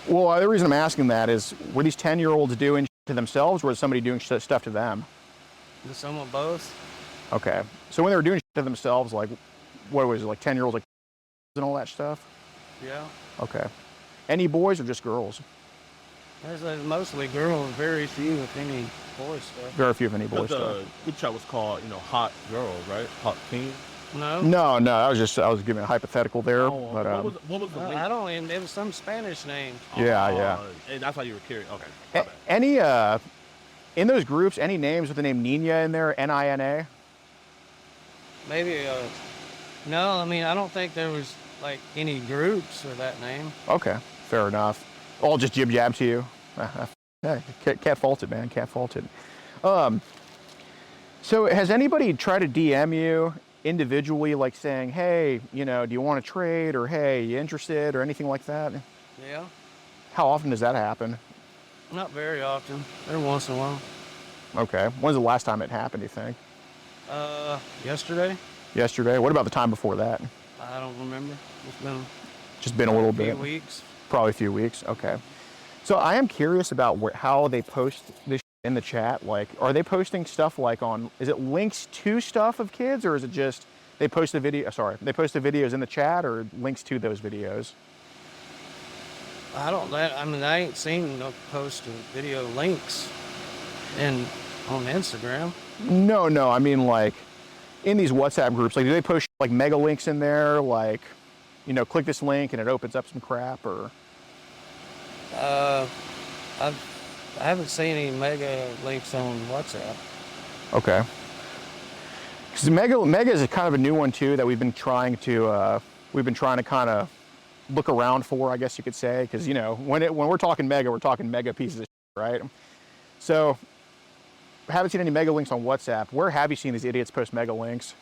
Well, the reason I'm asking that is, were these 10-year-olds doing to themselves, or was somebody doing stuff to them? Some of both. Okay. So when they were doing to themselves, like, what was it, like 10-year-olds, like, and all that stuff? Yeah. Okay. Any boys or just girls? There's mostly girls, very few, if any, boy stuff. Very few, if any, boy stuff. The group chat was called, you know, Hot Girls, right? Hot Teens. No. No, I was giving a hyphypothetical there. Oh, but, what was the link? I don't even, it was some Spanish name. Yeah. And that's why you were curious. Okay. Any, in those groups, any names with the name Nina in there, N-I-N-A? Maybe, no, I mean, I don't think there was, like, any groups with that name. Okay, fair enough. All just jib-jab to you? Hey, can't fault it, man, can't fault it. So has anybody tried to DM you individually, like saying, hey, you know, do you want to trade, or hey, you interested, or anything like that? Yeah. How often does that happen? Not very often. Every once in a while. Okay. When's the last time it happened, do you think? Yesterday. Yesterday? What about the time before that? I don't remember. It's Been a little few bit. weeks. Probably a few weeks. Okay. So I am curious about how they post this in the chat. Like, are they posting stuff like on, is it links to stuff of kids, or is it just they post the videos in the chat, or links to those videos? I mean, I ain't seen no post of video links on Instagram. No, I mean, like, in these WhatsApp groups, like, do they post like mega links in there, like, you know, click this link and it opens up some crap, or? I haven't seen any mega links on WhatsApp. Okay. Because Mega is kind of a new one too that we've been trying to kind of look around for, I guess you could say. Because you know, when we're talking Mega pieces of shit, right? So, haven't seen any Mega links on WhatsApp. Where have you seen these idiots post Mega links?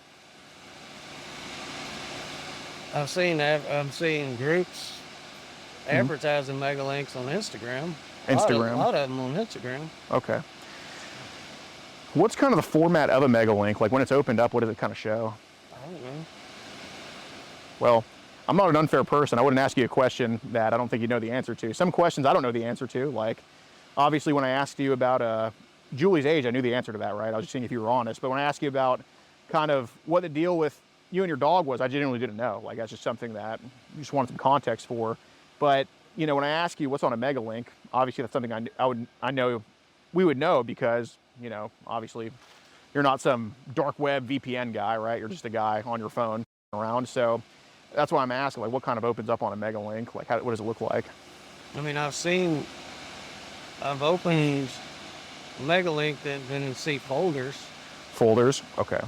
I've seen groups advertising Mega links on Instagram. Instagram. A lot of them on Instagram. Okay. What's kind of the format of a Mega link? Like when it's opened up, what does it kind of show? I don't know. Well, I'm not an unfair person. I wouldn't ask you a question that I don't think you know the answer to. Some questions I don't know the answer to. Like, obviously, when I asked you about Julie's age, I knew the answer to that, right? I was just seeing if you were honest. But when I asked you about kind of what the deal with you and your dog was, I genuinely didn't know. Like, that's just something that you just wanted some context for. But, you know, when I ask you what's on a Mega link, obviously that's something I know we would know because, you know, obviously you're not some dark web VPN guy, right? You're just a guy on your phone around. So that's why I'm asking, like, what kind of opens up on a Mega link? Like, what does it look like? I mean, I've opened Mega link that then see folders. Folders, okay.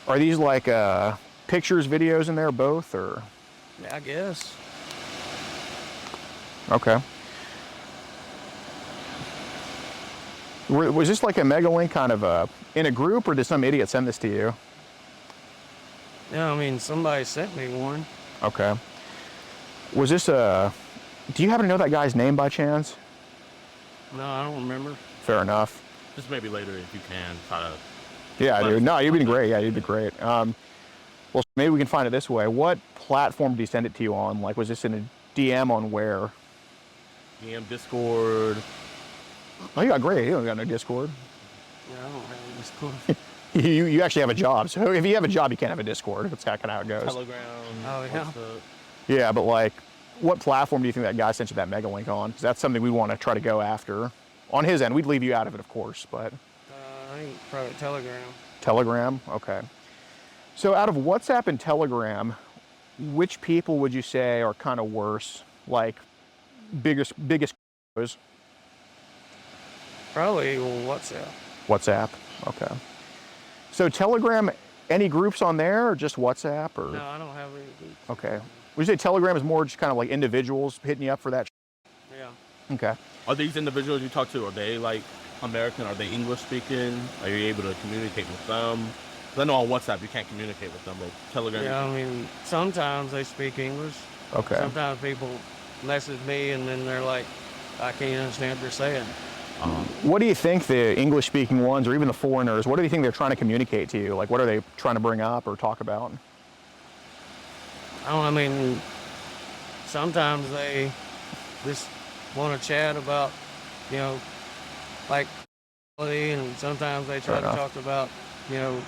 Are these like pictures, videos in there, both, or? Yeah, I guess. Okay. Was this like a Mega link kind of in a group, or did some idiot send this to you? Yeah, I mean, somebody sent me one. Okay. Was this do you happen to know that guy's name by chance? No, I don't remember. Fair enough. Just maybe later if you can try to. Yeah, dude. No, you'd be great. Yeah, you'd be great. Well, maybe we can find it this way. What platform did he send it to you on? Like, was this in a DM on where? DM, Discord. Oh, you got great. You don't got no Discord. Yeah, I don't have a Discord. You actually have a job. So if you have a job, you can't have a Discord. That's kind of how it goes. Telegram. Oh, yeah. WhatsApp. Yeah, but like, what platform do you think that guy sent you that Mega link on? Because that's something we want to try to go after. On his end, we'd leave you out of it, of course, but. I think probably Telegram. Telegram, okay. So out of WhatsApp and Telegram, which people would you say are kind of worse? Like, biggest Probably WhatsApp. WhatsApp, okay. So Telegram, any groups on there, or just WhatsApp, or? No, I don't have any groups. Okay. Would you say Telegram is more just kind of like individuals hitting you up for that? Yeah. Okay. Are these individuals you talk to, are they like American? Are they English speaking? Are you able to communicate with them? 'Cause I know on WhatsApp you can't communicate with them, but Telegram. Yeah, I mean, sometimes they speak English. Okay. Sometimes people message me and then they're like, I can't understand what they're saying. What do you think the English-speaking ones, or even the foreigners, what do you think they're trying to communicate to you? Like, what are they trying to bring up or talk about? I mean, sometimes they just want to chat about, you know, like, and sometimes they try to talk about, you know,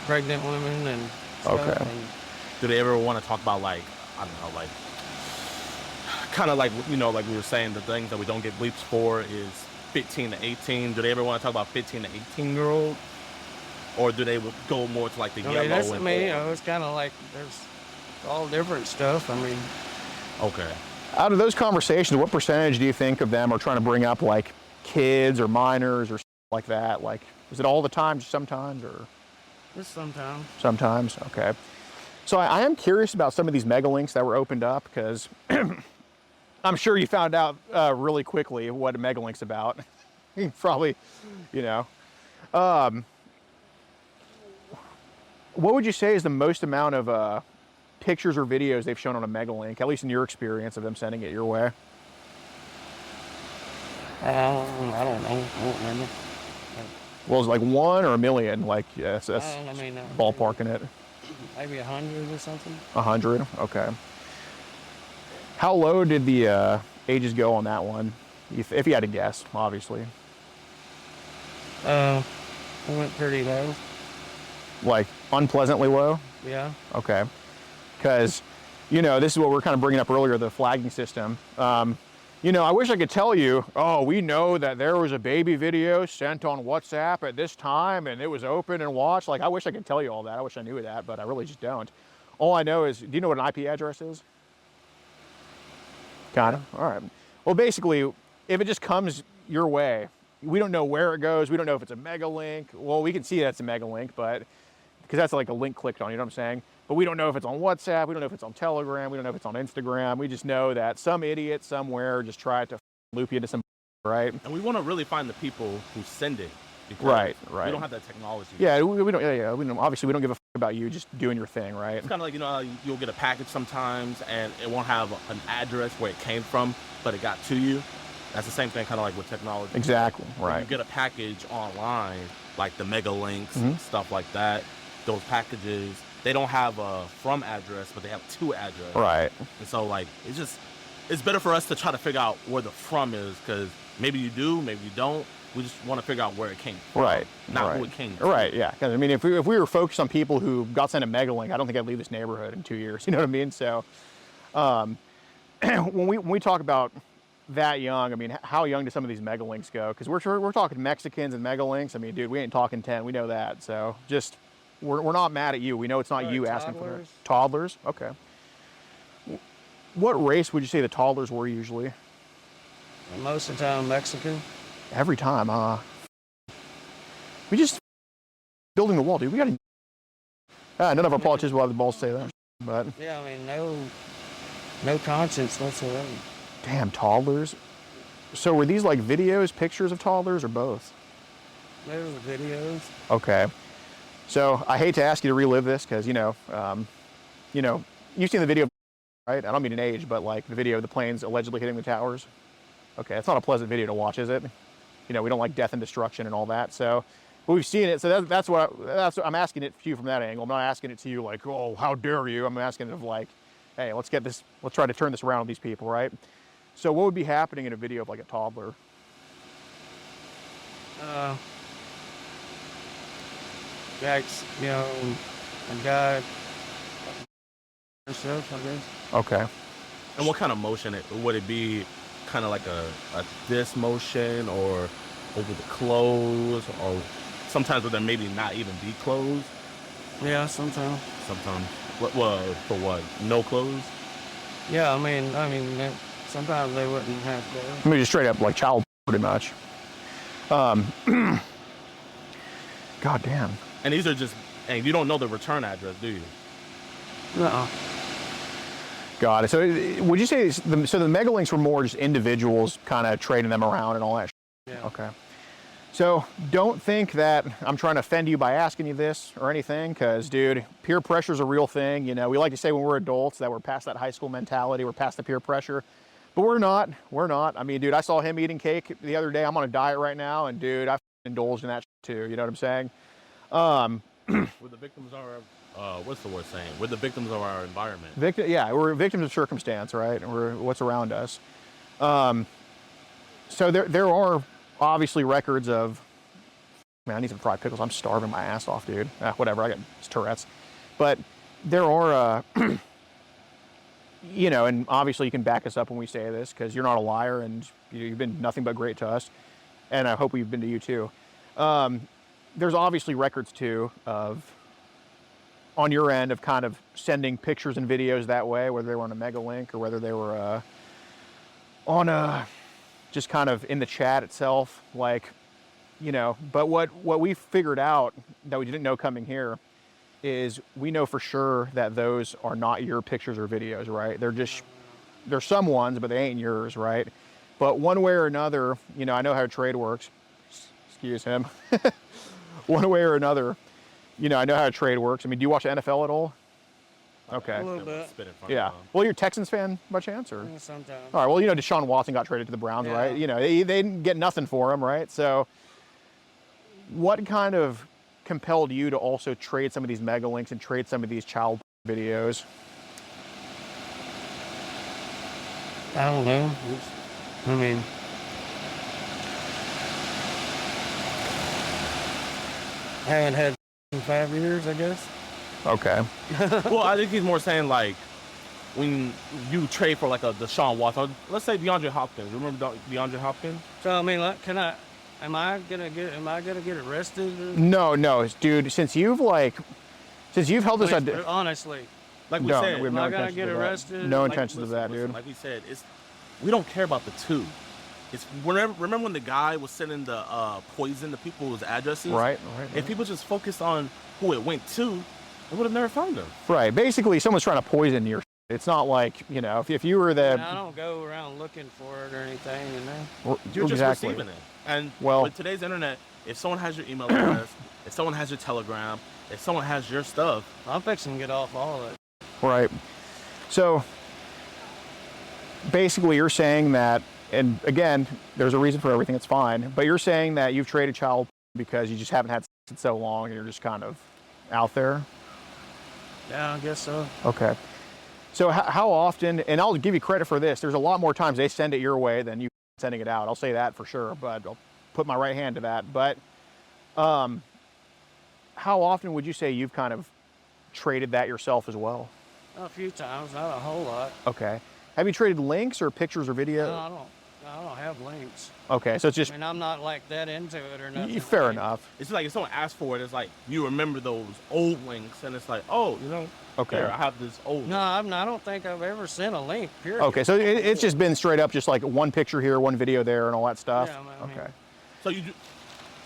pregnant women and stuff. Okay. And Do they ever want to talk about, like, I don't know, like, kind of like, you know, like we were saying, the things that we don't get bleeps for is 15 to 18. Do they ever want to talk about 15 to 18-year-old? Or do they go more to like the yellow and I mean, you know, it's kind of like there's all different stuff. I mean, Okay. Out of those conversations, what percentage do you think of them are trying to bring up like kids or minors or like that? Like, is it all the time, just sometimes, or? just sometimes. Sometimes, okay. So I am curious about some of these mega links that were opened up, because I'm sure you found out really quickly what a mega link's about. Probably, you know. What would you say is the most amount of pictures or videos they've shown on a mega link, at least in your experience of them sending it your way? I don't know. I don't remember. Well, it's like 1 or a million, like, yes, that's I mean, ballparking it. Maybe 100 or something. 100, okay. How low did the ages go on that one? If you had to guess, obviously. It went pretty low. Like unpleasantly low? Yeah. Okay. Because, you know, this is what we're kind of bringing up earlier, the flagging system. You know, I wish I could tell you, oh, we know that there was a baby video sent on WhatsApp at this time and it was open and watched. Like, I wish I could tell you all that. I wish I knew that, but I really just don't. All I know is, do you know what an IP address is? Kind of? All right. Well, basically, if it just comes your way we don't know where it goes. We don't know if it's a mega link. Well, we can see that's a mega link, but because that's like a link clicked on, you know what I'm saying? But we don't know if it's on WhatsApp. We don't know if it's on Telegram. We don't know if it's on Instagram. We just know that some idiot somewhere just tried to loop you into some, right? And we want to really find the people who send it. Right. We don't have that technology. Yeah, we don't. Yeah. We don't, obviously, we don't give a about you just doing your thing, right? It's kind of like, you know, you'll get a package sometimes and it won't have an address where it came from, but it got to you. That's the same thing, kind of like with technology. Exactly. Right. When you get a package online, like the mega links, stuff like that. Those packages, they don't have a from address, but they have to address. Right. And so, like, it's better for us to try to figure out where the from is, because maybe you do, maybe you don't. We just want to figure out where it came from. Right. Not who it came from. Right, yeah. Because, I mean, if we were focused on people who got sent a mega link, I don't think I'd leave this neighborhood in 2 years. You know what I mean? So, when we talk about that young, I mean, how young do some of these mega links go? Because we're talking Mexicans and mega links. I mean, dude, we ain't talking 10. We know that. So, just, we're not mad at you. We know it's not you asking for it. Toddlers? Okay. What race would you say the toddlers were usually? Most of the time, Mexican. Every time, we just building the wall, dude. We got to. None of our politicians will have the balls to say that. But yeah, I mean, no conscience whatsoever. Damn, toddlers. So were these like videos, pictures of toddlers, or both? They were videos. Okay. So I hate to ask you to relive this because you've seen the video, right? I don't mean an age, but like the video of the planes allegedly hitting the towers. Okay, it's not a pleasant video to watch, is it? You know, we don't like death and destruction and all that. So, but we've seen it. So that's what I'm asking it to you from that angle. I'm not asking it to you like, oh, how dare you? I'm asking it of like, hey, let's try to turn this around with these people, right? So what would be happening in a video of like a toddler? Yikes, you know, a guy himself, I guess. Okay. And what kind of motion would it be? Kind of like a this motion, or over the clothes, or sometimes would there maybe not even be clothes? Yeah, sometimes. Sometimes. What for what? No clothes? Yeah, I mean, sometimes they wouldn't have clothes. I mean, just straight up like child, pretty much. God damn. And these are just, and you don't know the return address, do you? No. Got it. So would you say so the mega links were more just individuals kind of trading them around and all that? Yeah. Okay. So don't think that I'm trying to offend you by asking you this or anything, because dude, peer pressure is a real thing. You know, we like to say when we're adults that we're past that high school mentality, we're past the peer pressure, but we're not. We're not. I mean, dude, I saw him eating cake the other day. I'm on a diet right now, and dude, I indulged in that too. You know what I'm saying? We're the victims of our, what's the word saying? We're the victims of our environment. We're victims of circumstance, right? And we're what's around us. So there are obviously records of, man, I need some fried pickles. I'm starving my ass off, dude. Whatever, I got Tourette's. But there are, and obviously you can back us up when we say this, because you're not a liar and you've been nothing but great to us. And I hope we've been to you too. There's obviously records too of, on your end, of kind of sending pictures and videos that way, whether they were on a mega link or whether they were on a, just kind of in the chat itself, like, but what we figured out that we didn't know coming here is we know for sure that those are not your pictures or videos, right? They're some ones, but they ain't yours, right? But one way or another, I know how trade works. Excuse him. One way or another, I know how trade works. I mean, do you watch the NFL at all? Okay. A little bit. Yeah. Well, you're a Texans fan by chance, or? Sometimes. All right. Well, Deshaun Watson got traded to the Browns, Yeah. right? They didn't get nothing for him, right? So, what kind of compelled you to also trade some of these mega links and trade some of these child videos? I don't know. I mean, I haven't had in 5 years, I guess. Okay. Well, I think he's more saying like, when you trade for like a Deshaun Watson, let's say DeAndre Hopkins. Remember DeAndre Hopkins? So I mean, like, am I gonna get arrested? Or? No, dude. Since you've held this, honestly, like we no, said, am I gonna get arrested? No like, intentions of that, dude. Like we said, we don't care about the two. It's whenever, remember when the guy was sending the poison to people's addresses? Right. If people just focused on who it went to, they would have never found them. Right. Basically, someone's trying to poison your. It's not like, you know, if you were the. I don't go around looking for it or anything, you know. You're just receiving it. And with today's internet, if someone has your email address, if someone has your Telegram, if someone has your stuff, I'm fixing to get off all of it. Right. So basically, you're saying that, and again, there's a reason for everything. It's fine. But you're saying that you've traded child because you just haven't had sex in so long, and you're just kind of out there. Yeah, I guess so. Okay. So how often, and I'll give you credit for this, there's a lot more times they send it your way than you sending it out. I'll say that for sure, but I'll put my right hand to that. But how often would you say you've kind of traded that yourself as well? A few times, not a whole lot. Okay. Have you traded links or pictures or video? No, I don't have links. Okay, so it's just. I mean, I'm not like that into it or nothing. Fair enough. it's like if someone asks for it, it's like you remember those old links, and it's like, oh, you know, okay, here, I have this old. No, I don't think I've ever sent a link. Period. Okay, so it's just been straight up, just like one picture here, one video there, and all that stuff. Yeah, I mean, okay.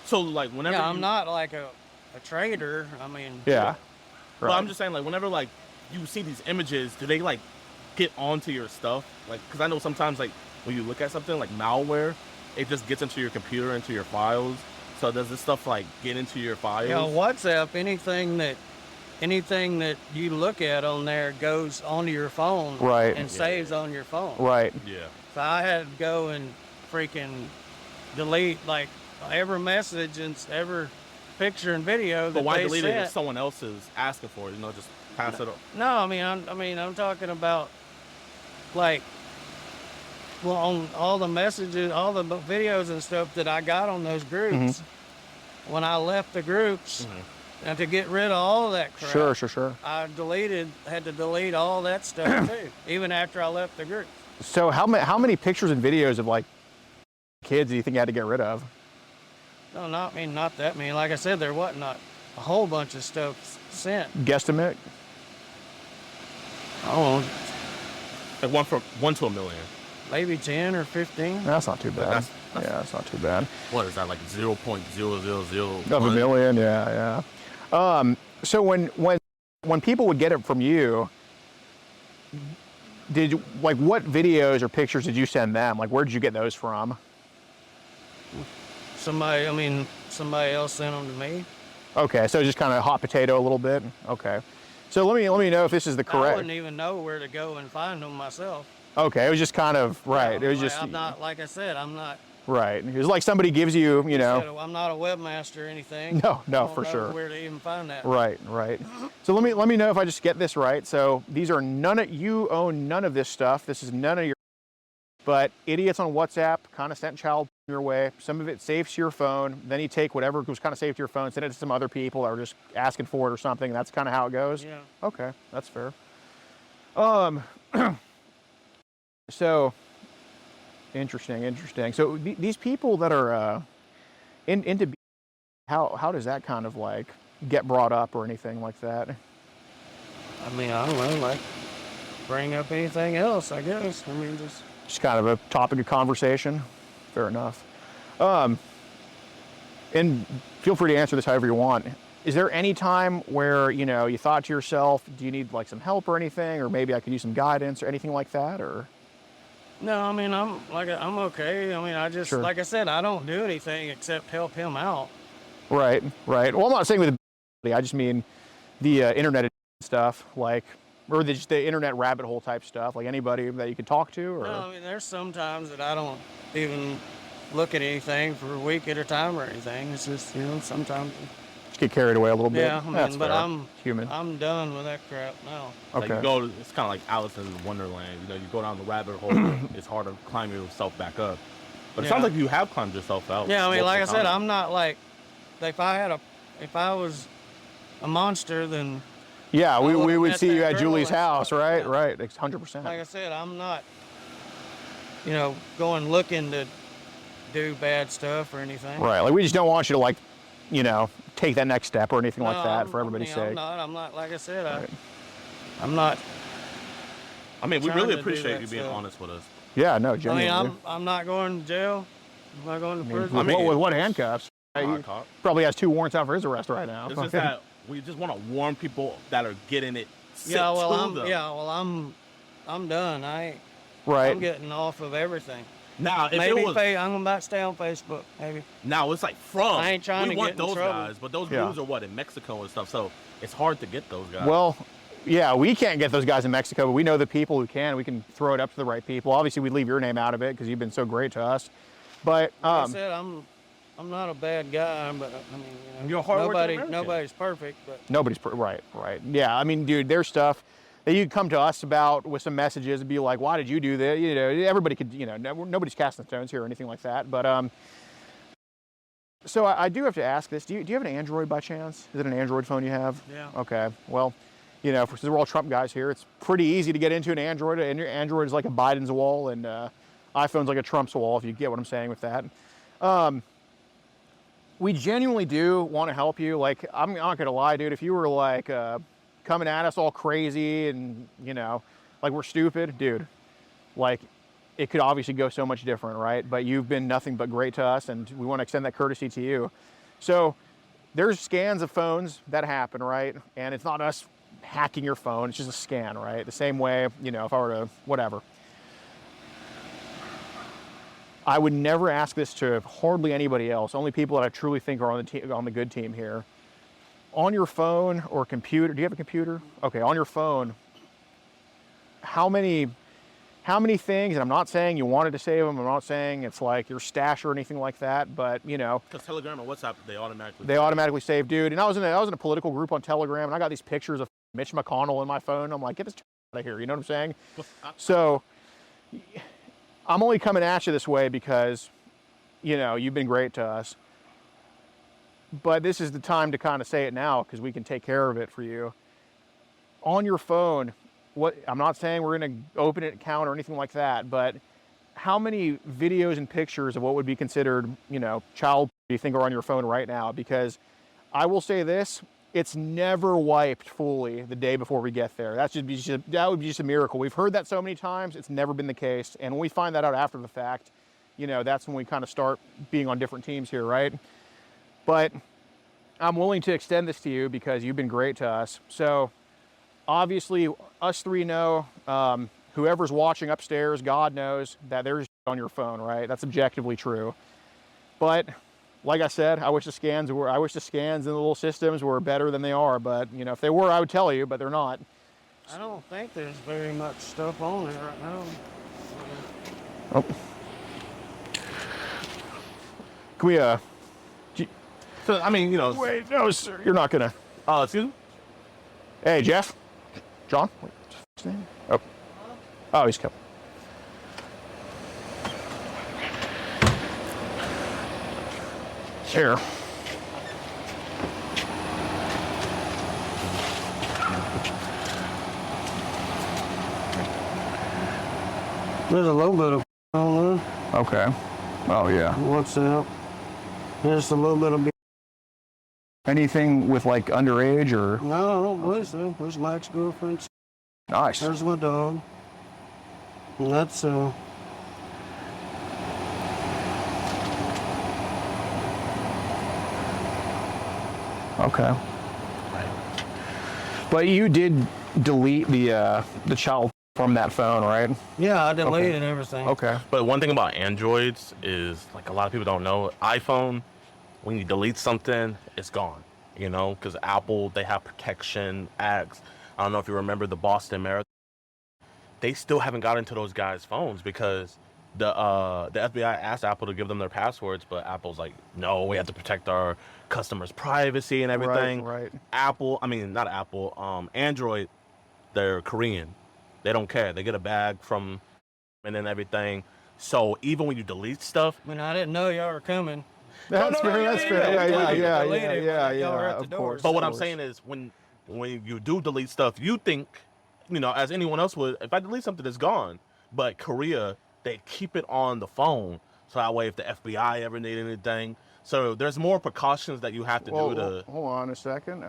So like whenever. Yeah, I'm not like a trader. I mean. Yeah. Right. But I'm just saying, like, whenever like you see these images, do they like get onto your stuff? Like, because I know sometimes like when you look at something like malware, it just gets into your computer, into your files. So does this stuff like get into your files? Yeah, WhatsApp, anything that you look at on there goes onto your phone, right, and saves on your phone. Right. Yeah. So I had to go and freaking delete like every message and every picture and video that but why they delete it sent. if someone else is asking for it? You know, just pass it up. No, I mean, I'm talking about like, well, on all the messages, all the videos and stuff that I got on those groups. When I left the groups, and to get rid of all that crap, sure, I had to delete all that stuff too, even after I left the group. So how many pictures and videos of like kids do you think you had to get rid of? No, not that many. Like I said, there wasn't a whole bunch of stuff sent. Guesstimate? Oh, Like 1 to a million. maybe 10 or 15. That's not too bad. Yeah, that's not too bad. What is that, like 0.0001? Of a million, yeah. So when people would get it from you, what videos or pictures did you send them? Like, where did you get those from? Somebody else sent them to me. Okay, so just kind of hot potato a little bit. Okay, so let me know if this is the correct. I wouldn't even know where to go and find them myself. Okay, it was just kind of right. It was just. I'm not, like I said, I'm not. Right. It was like somebody gives you, you know. I'm not a webmaster or anything. No, I don't for know sure. Where to even find that? Right. So let me know if I just get this right. So these are you own none of this stuff. This is none of your. But idiots on WhatsApp kind of sent child your way. Some of it saves to your phone. Then you take whatever was kind of saved to your phone, send it to some other people that are just asking for it or something. That's kind of how it goes. Yeah. Okay, that's fair. So interesting. So these people that are into how does that kind of like get brought up or anything like that? I mean, I don't know, like bring up anything else, I guess. I mean, just kind of a topic of conversation. Fair enough. And feel free to answer this however you want. Is there any time where, you know, you thought to yourself, do you need like some help or anything, or maybe I could use some guidance or anything like that, or? No, I mean, I'm okay. I mean, I just, like I said, I don't do anything except help him out. Right. Well, I'm not saying with I just mean the internet stuff, like, or just the internet rabbit hole type stuff, like anybody that you could talk to, or? No, I mean, there's some times that I don't even look at anything for a week at a time or anything. It's just, you know, sometimes. Just get carried away a little bit. Yeah, I mean, but I'm human. I'm done with that crap now. Okay. Like it's kind of like Alice in Wonderland. You know, you go down the rabbit hole, it's hard to climb yourself back up. But it sounds like you have climbed yourself out. Yeah, I mean, like I said, I'm not like, if I was a monster, then. Yeah, we would see you at Julie's house, right? Yeah. Right, 100%. Like I said, I'm not, you know, going looking to do bad stuff or anything. Right, like we just don't want you to, like, you know, take that next step or anything like that for everybody's sake. I'm not, like I said, I'm not. I mean, we really appreciate you being honest with us. Yeah, no, genuinely. I mean, I'm not going to jail. I'm not going to prison. I mean, with what handcuffs? He Cop. probably has 2 warrants out for his arrest right now. It's just that we just want to warn people that are getting it. Yeah, well, I'm done. I'm getting off of everything. Now, if maybe it was, I'm about to stay on Facebook, maybe. now it's like from. I ain't trying we to want get in those trouble. guys, but those dudes are what, in Mexico and stuff. So it's hard to get those guys. Well, yeah, we can't get those guys in Mexico, but we know the people who can. We can throw it up to the right people. Obviously, we'd leave your name out of it because you've been so great to us. But like I said, I'm not a bad guy, but I mean, you know, you're a hard-working American. Nobody's perfect, but nobody's right. Yeah, I mean, dude, there's stuff that you come to us about with some messages and be like, why did you do that? You know, everybody could, you know, nobody's casting stones here or anything like that. But so I do have to ask this. Do you have an Android by chance? Is it an Android phone you have? Yeah. Okay. Well, you know, since we're all Trump guys here, it's pretty easy to get into an Android. And Android is like a Biden's wall, and iPhone's like a Trump's wall, if you get what I'm saying with that. We genuinely do want to help you. Like, I'm not gonna lie, dude. If you were like coming at us all crazy and, you know, like we're stupid, dude, like it could obviously go so much different, right? But you've been nothing but great to us, and we want to extend that courtesy to you. So there's scans of phones that happen, right? And it's not us hacking your phone, it's just a scan, right? The same way, you know, if I were to, whatever. I would never ask this to hardly anybody else, only people that I truly think are on the good team here. On your phone or computer, do you have a computer? Okay, on your phone, how many things, and I'm not saying you wanted to save them, I'm not saying it's like your stash or anything like that, but you know. Because Telegram or WhatsApp, they automatically save, dude. And I was in a political group on Telegram, and I got these pictures of Mitch McConnell in my phone. I'm like, get this out of here, you know what I'm saying? So I'm only coming at you this way because, you know, you've been great to us. But this is the time to kind of say it now because we can take care of it for you. On your phone, I'm not saying we're going to open an account or anything like that, but how many videos and pictures of what would be considered, you know, child do you think are on your phone right now? Because I will say this, it's never wiped fully the day before we get there. That would be just a miracle. We've heard that so many times, it's never been the case. And when we find that out after the fact, you know, that's when we kind of start being on different teams here, right? But I'm willing to extend this to you because you've been great to us. So obviously us three know, whoever's watching upstairs, God knows that there's on your phone, right? That's objectively true. But like I said, I wish the scans and the little systems were better than they are. But you know, if they were, I would tell you, but they're not. I don't think there's very much stuff on there right now. Oh. Can we, So, I mean, you know. Wait, no, sir, you're not gonna. Excuse me? Hey, Jeff? John? What's his name? Oh. Oh, he's coming. Here. There's a little bit of on there. Okay. Oh, yeah. WhatsApp. There's a little bit of. Anything with like underage or? No, I don't believe so. There's my ex-girlfriend. Nice. There's my dog. And that's Okay. But you did delete the child from that phone, right? Yeah, I deleted everything. Okay. But one thing about Androids is, like, a lot of people don't know, iPhone, when you delete something, it's gone, you know, because Apple, they have protection acts. I don't know if you remember the Boston Marathon. They still haven't got into those guys' phones because the FBI asked Apple to give them their passwords, but Apple's like, no, we have to protect our customers' privacy and everything. Right. Not Apple, Android, they're Korean. They don't care. They get a bag from and then everything. So even when you delete stuff, I mean, I didn't know y'all were coming. That's fair. That's fair. Yeah. Of course. But what I'm saying is, when you do delete stuff, you think, you know, as anyone else would, if I delete something, it's gone. But Korea, they keep it on the phone, so that way if the FBI ever need anything, so there's more precautions that you have to do to. Hold on a second.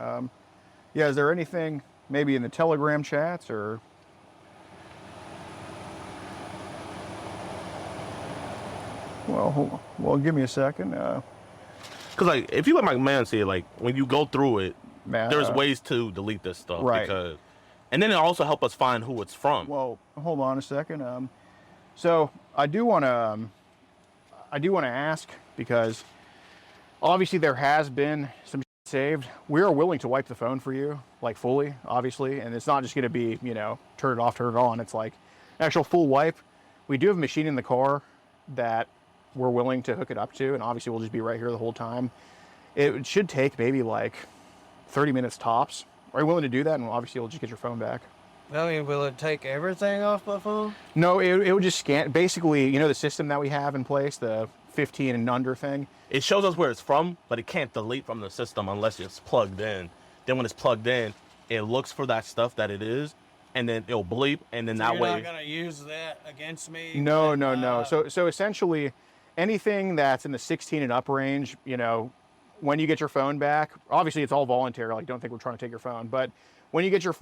Yeah, is there anything maybe in the Telegram chats or? Well, give me a second. Cause like if you let my man see it, like when you go through it, Man, there's ways to delete this stuff. Right. Because, and then it also help us find who it's from. Well, hold on a second. So I do want to ask, because obviously there has been some saved. We are willing to wipe the phone for you, like fully, obviously, and it's not just going to be, you know, turn it off, turn it on. It's like actual full wipe. We do have a machine in the car that we're willing to hook it up to, and obviously we'll just be right here the whole time. It should take maybe like 30 minutes tops. Are you willing to do that? And obviously you'll just get your phone back. I mean, will it take everything off my phone? No, it would just scan. Basically, you know the system that we have in place, the 15 and under thing? It shows us where it's from, but it can't delete from the system unless it's plugged in. Then when it's plugged in, it looks for that stuff that it is, and then it'll bleep, and then So that you're way... not going to use that against me? No. So essentially, anything that's in the 16 and up range, you know, when you get your phone back, obviously it's all voluntary. Like, don't think we're trying to take your phone, but when you get your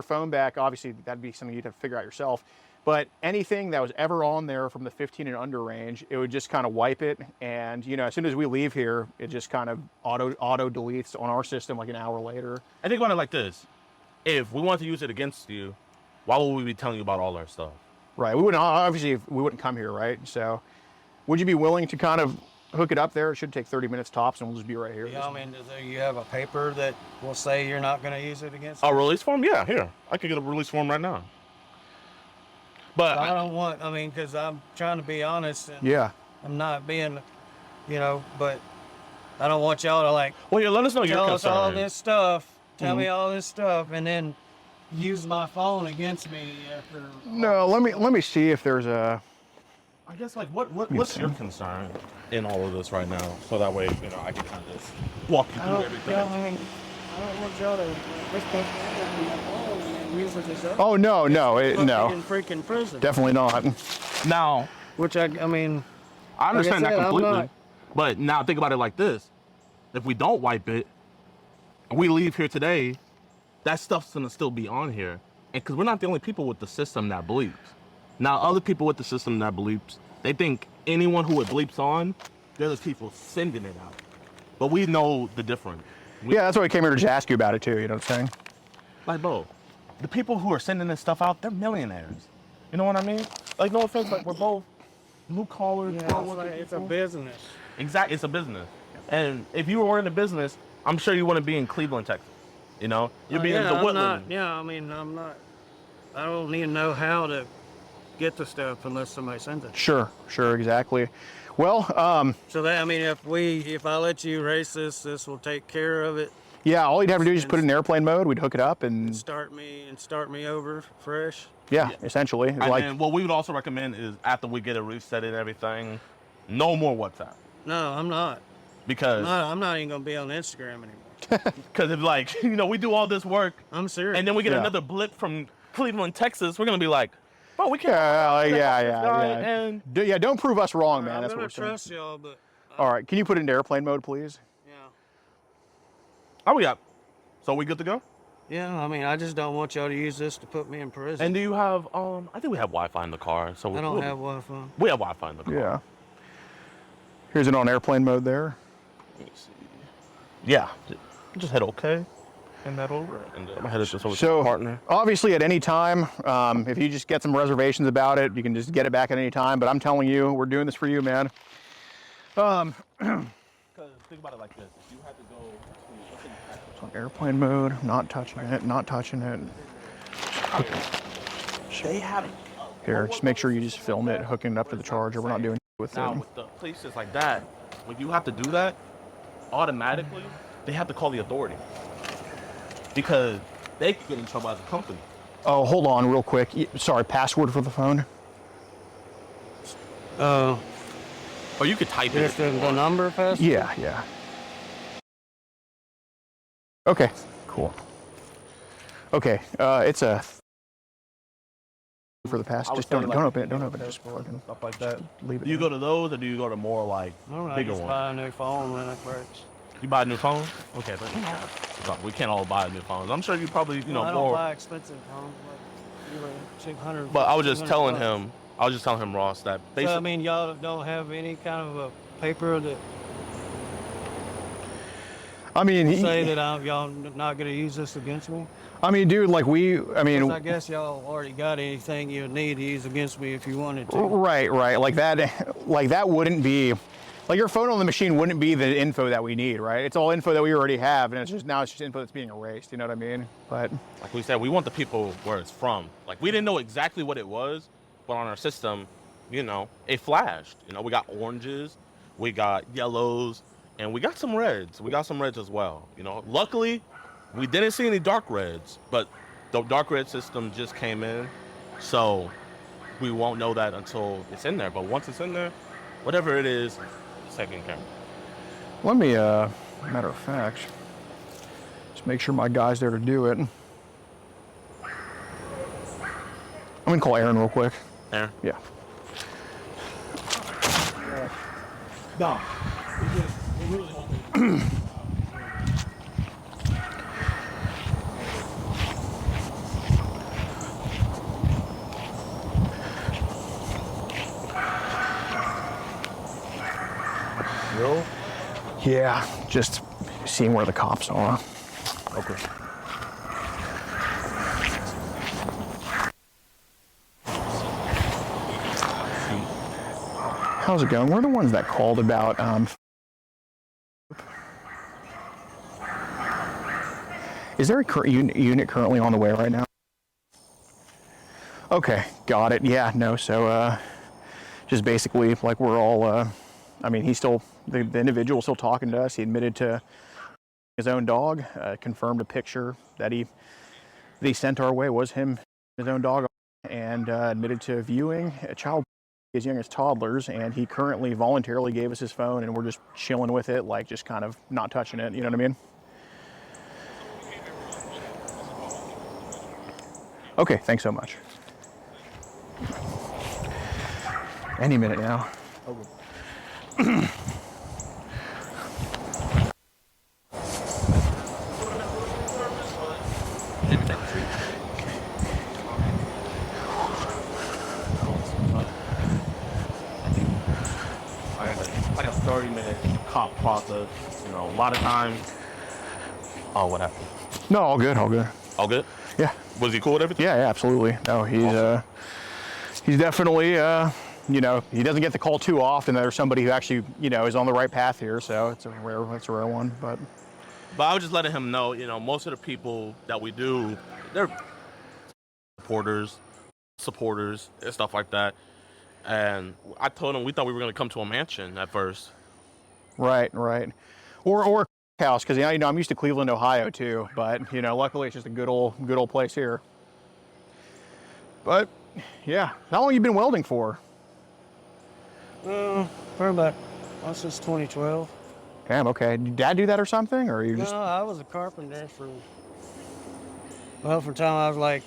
phone back, obviously that'd be something you'd have to figure out yourself. But anything that was ever on there from the 15 and under range, it would just kind of wipe it. And, you know, as soon as we leave here, it just kind of auto deletes on our system like an hour later. I think about it like this. If we want to use it against you, why would we be telling you about all our stuff? Right. We wouldn't, obviously, we wouldn't come here, right? So would you be willing to kind of hook it up there? It should take 30 minutes tops, and we'll just be right here. Yeah, I mean, do you have a paper that will say you're not going to use it against A me? release form? Yeah, here. I could get a release form right now. But I don't want, I mean, because I'm trying to be honest. And Yeah. I'm not being, you know, but I don't want y'all to like well, yeah, let us know your tell us concern. all this stuff, tell me all this stuff, and then use my phone against me after. No, let me see if there's a... I guess, like, what's your concern in all of this right now? So that way, you know, I can kind of just walk you through everything. I don't want y'all to Oh, no, no. no. In freaking prison. Definitely not. Now, Which I mean, I understand like I said, that I'm completely. not- But now think about it like this. If we don't wipe it, and we leave here today, that stuff's gonna still be on here. And because we're not the only people with the system that bleeps. Now, other people with the system that bleeps, they think anyone who it bleeps on, they're the people sending it out. But we know the difference. Yeah, that's why we came here to just ask you about it too, you know what I'm saying? Like, bro, the people who are sending this stuff out, they're millionaires. You know what I mean? Like, no offense, like, we're both blue collars. it's a business. Exactly, it's a business. And if you were in a business, I'm sure you wouldn't be in Cleveland, Texas. You know, you'd be in the Woodland. I don't even know how to get the stuff unless somebody sends it. Sure, exactly. Well, So that, I mean, if I let you race this will take care of it. yeah, all you'd have to do is just put it in airplane mode. We'd hook it up and Start me over fresh. yeah, essentially. Like, And what we would also recommend is after we get it reset and everything, no more WhatsApp. No, I'm not. Because I'm not even gonna be on Instagram anymore. if like, you know, we do all this work I'm serious. and then we get Yeah. another blip from Cleveland, Texas, we're gonna be like, oh, we can't. yeah. And Don't prove us wrong, man. I'm That's what gonna we're saying. trust y'all, but All right, can you put it into airplane mode, please? yeah. oh, we got. So we good to go? Yeah, I mean, I just don't want y'all to use this to put me in prison. And do you have? I think we have Wi-Fi in the car. So I don't have Wi-Fi. We have Wi-Fi in the car. Yeah. Here's it on airplane mode there. Let me see. Yeah. Just hit OK. And that over. And I'm headed this over to So the partner. obviously at any time, if you just get some reservations about it, you can just get it back at any time. But I'm telling you, we're doing this for you, man. Because think about it like this: if you had to go to what's in the package? It's on airplane mode. Not touching it. Not touching it. They have. Here, just make sure you just film it, hooking it up to the charger. We're not doing with Now it. with the places like that, when you have to do that, automatically they have to call the authority because they could get in trouble as a company. Oh, hold on, real quick. Sorry, password for the phone. Or you could type it. Just the number fast? Yeah. Okay, cool. Okay, it's a for the pass. Just don't open it. Don't open it. Just fucking Stuff like that. leave it. Do you go to those or do you go to more like I don't know, bigger just ones? buy a new phone when it breaks. You buy a new phone? Okay, but we can't all buy new phones. I'm sure you probably, I don't buy expensive phones, like 200. But I was just telling him, I was just telling him, Ross, that basically. So, I mean, y'all don't have any kind of a paper that I mean, say that y'all not going to use this against me? I mean, dude, like I guess y'all already got anything you need to use against me if you wanted to. Right. Like that wouldn't be, like your photo on the machine wouldn't be the info that we need, right? It's all info that we already have, and it's just info that's being erased. You know what I mean? But like we said, we want the people where it's from. Like we didn't know exactly what it was, but on our system, you know, it flashed. You know, we got oranges, we got yellows, and we got some reds. We got some reds as well. You know, luckily, we didn't see any dark reds, but the dark red system just came in, so we won't know that until it's in there. But once it's in there, whatever it is, it's taken care of. let me, matter of fact, just make sure my guy's there to do it. I'm gonna call Aaron real quick. Aaron? Yeah. No. Really? Yeah, just seeing where the cops are. Okay. How's it going? We're the ones that called about, is there a unit currently on the way right now? Okay, got it. Yeah, no, so, just basically, like, we're all, I mean, he's still, the individual still talking to us. He admitted to his own dog, confirmed a picture that he sent our way was him, his own dog, and admitted to viewing a child as young as toddlers, and he currently voluntarily gave us his phone, and we're just chilling with it, like just kind of not touching it, you know what I mean? Okay, thanks so much. Any minute now. Okay. Like a 30-minute cop process, you know, a lot of times. Oh, what happened? No, all good, all good. All good? Yeah. Was he cool with everything? Yeah, absolutely. No, he's definitely, you know, he doesn't get the call too often. There's somebody who actually, you know, is on the right path here, so it's a rare one, but I was just letting him know, you know, most of the people that we do, they're supporters, and stuff like that. And I told him we thought we were going to come to a mansion at first. Right. Or a house, because you know I'm used to Cleveland, Ohio too, but you know, luckily it's just a good old place here. But yeah, how long have you been welding for? For about since 2012. Damn, okay. Did Dad do that or something, or you just? No, I was a carpenter from time I was like